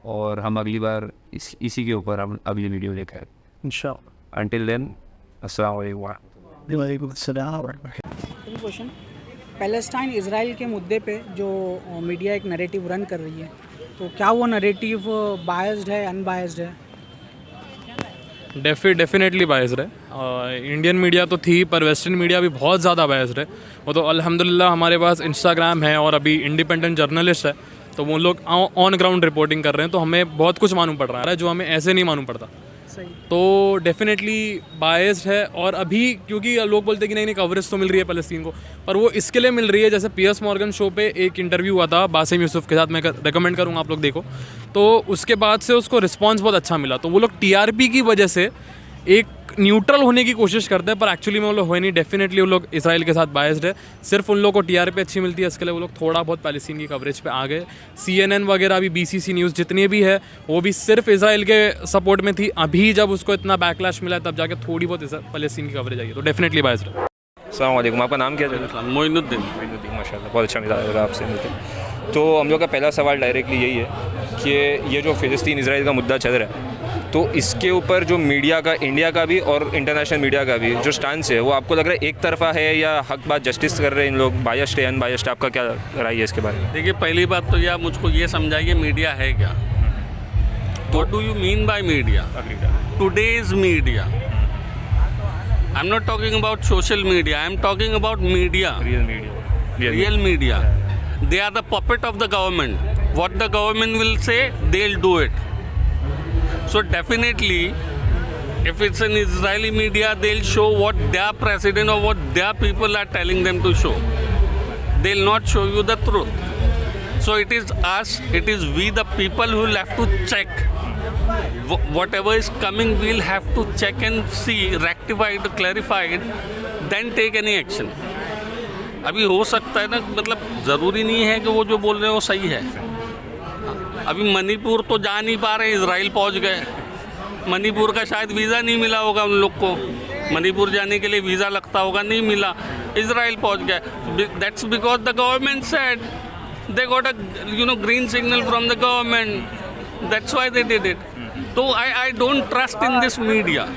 और हम अगली बार इसी के ऊपर हम अगली वीडियो लेकर आए इंशाअल्लाह. Until then, अस्सलाम वालेकुम. क्वेश्चन, पैलेस्टाइन इसराइल के मुद्दे पे जो मीडिया एक नैरेटिव रन कर रही है, तो क्या वो नैरेटिव बायस्ड है, अनबायस्ड है? डेफिनेटली बायस्ड है। इंडियन मीडिया तो थी, पर वेस्टर्न मीडिया भी बहुत ज़्यादा बायस्ड है। वो तो अल्हम्दुलिल्लाह हमारे पास इंस्टाग्राम है और अभी इंडिपेंडेंट जर्नलिस्ट है, तो वो लोग ऑन ग्राउंड रिपोर्टिंग कर रहे हैं, तो हमें बहुत कुछ मालूम पड़ रहा है जो हमें ऐसे नहीं मालूम पड़ता। तो डेफिनेटली बायस्ड है। और अभी क्योंकि लोग बोलते हैं कि नहीं कवरेज तो मिल रही है फ़लस्तीन को, पर वो इसके लिए मिल रही है, जैसे पियर्स मॉर्गन शो पे एक इंटरव्यू हुआ था बासिम यूसुफ के साथ, मैं रेकमेंड करूँगा आप लोग देखो, तो उसके बाद से उसको रिस्पॉन्स बहुत अच्छा मिला। तो वो लोग टीआरपी की वजह से एक न्यूट्रल होने की कोशिश करते हैं, पर एक्चुअली में वो लोग हुए नहीं। डेफिनेटली वो लोग इसराइल के साथ बायस्ड है, सिर्फ उन लोगों को टीआरपी अच्छी मिलती है, इसके लिए वो लोग थोड़ा बहुत पैलेस्टीन की कवरेज पे आ गए। CNN वगैरह भी, BCC न्यूज़ जितनी भी है वो भी सिर्फ इसराइल के सपोर्ट में थी। अभी जब उसको इतना बैकलैश मिला तब जाके थोड़ी बहुत पैलेस्टीन की कवरेज आई है, तो डेफिनेटली बायस्ड है। अस्सलाम वालेकुम, आपका नाम क्या है? मोइनुद्दीन। माशाल्लाह, बहुत अच्छा लगा आपसे मिलकर। तो हम लोग का पहला सवाल डायरेक्टली यही है कि ये जो फ़िलिस्तीन इसराइल का मुद्दा चल रहा है, तो इसके ऊपर जो मीडिया का, इंडिया का भी और इंटरनेशनल मीडिया का भी जो स्टांस है, वो आपको लग रहा है एक तरफा है या हक बात जस्टिस कर रहे हैं इन लोग, बायस्ड है, अनबायस्ड? आपका क्या राय है इसके बारे में? देखिए, पहली बात तो ये आप मुझको ये समझाइए मीडिया है क्या? What do you mean by media? Today's media, I am not talking about social media, I am talking about media, real media. They are the puppet of the government. What the government will say, they'll do it. So definitely, if it's an Israeli media, they'll show what their president or what their people are telling them to show. They'll not show you the truth. So it is us, it is we the people who will have to check. Whatever is coming, we'll have to check and see, rectified, clarified, then take any action. अभी हो सकता है ना, मतलब ज़रूरी नहीं है कि वो जो बोल रहे हैं वो सही है। अभी मणिपुर तो जा नहीं पा रहे, इजराइल पहुंच गए। मणिपुर का शायद वीज़ा नहीं मिला होगा उन लोग को, मणिपुर जाने के लिए वीज़ा लगता होगा, नहीं मिला, इजराइल पहुंच गए। That's because the government said, they got a green signal from the government, that's why they did it. तो I don't trust in this media.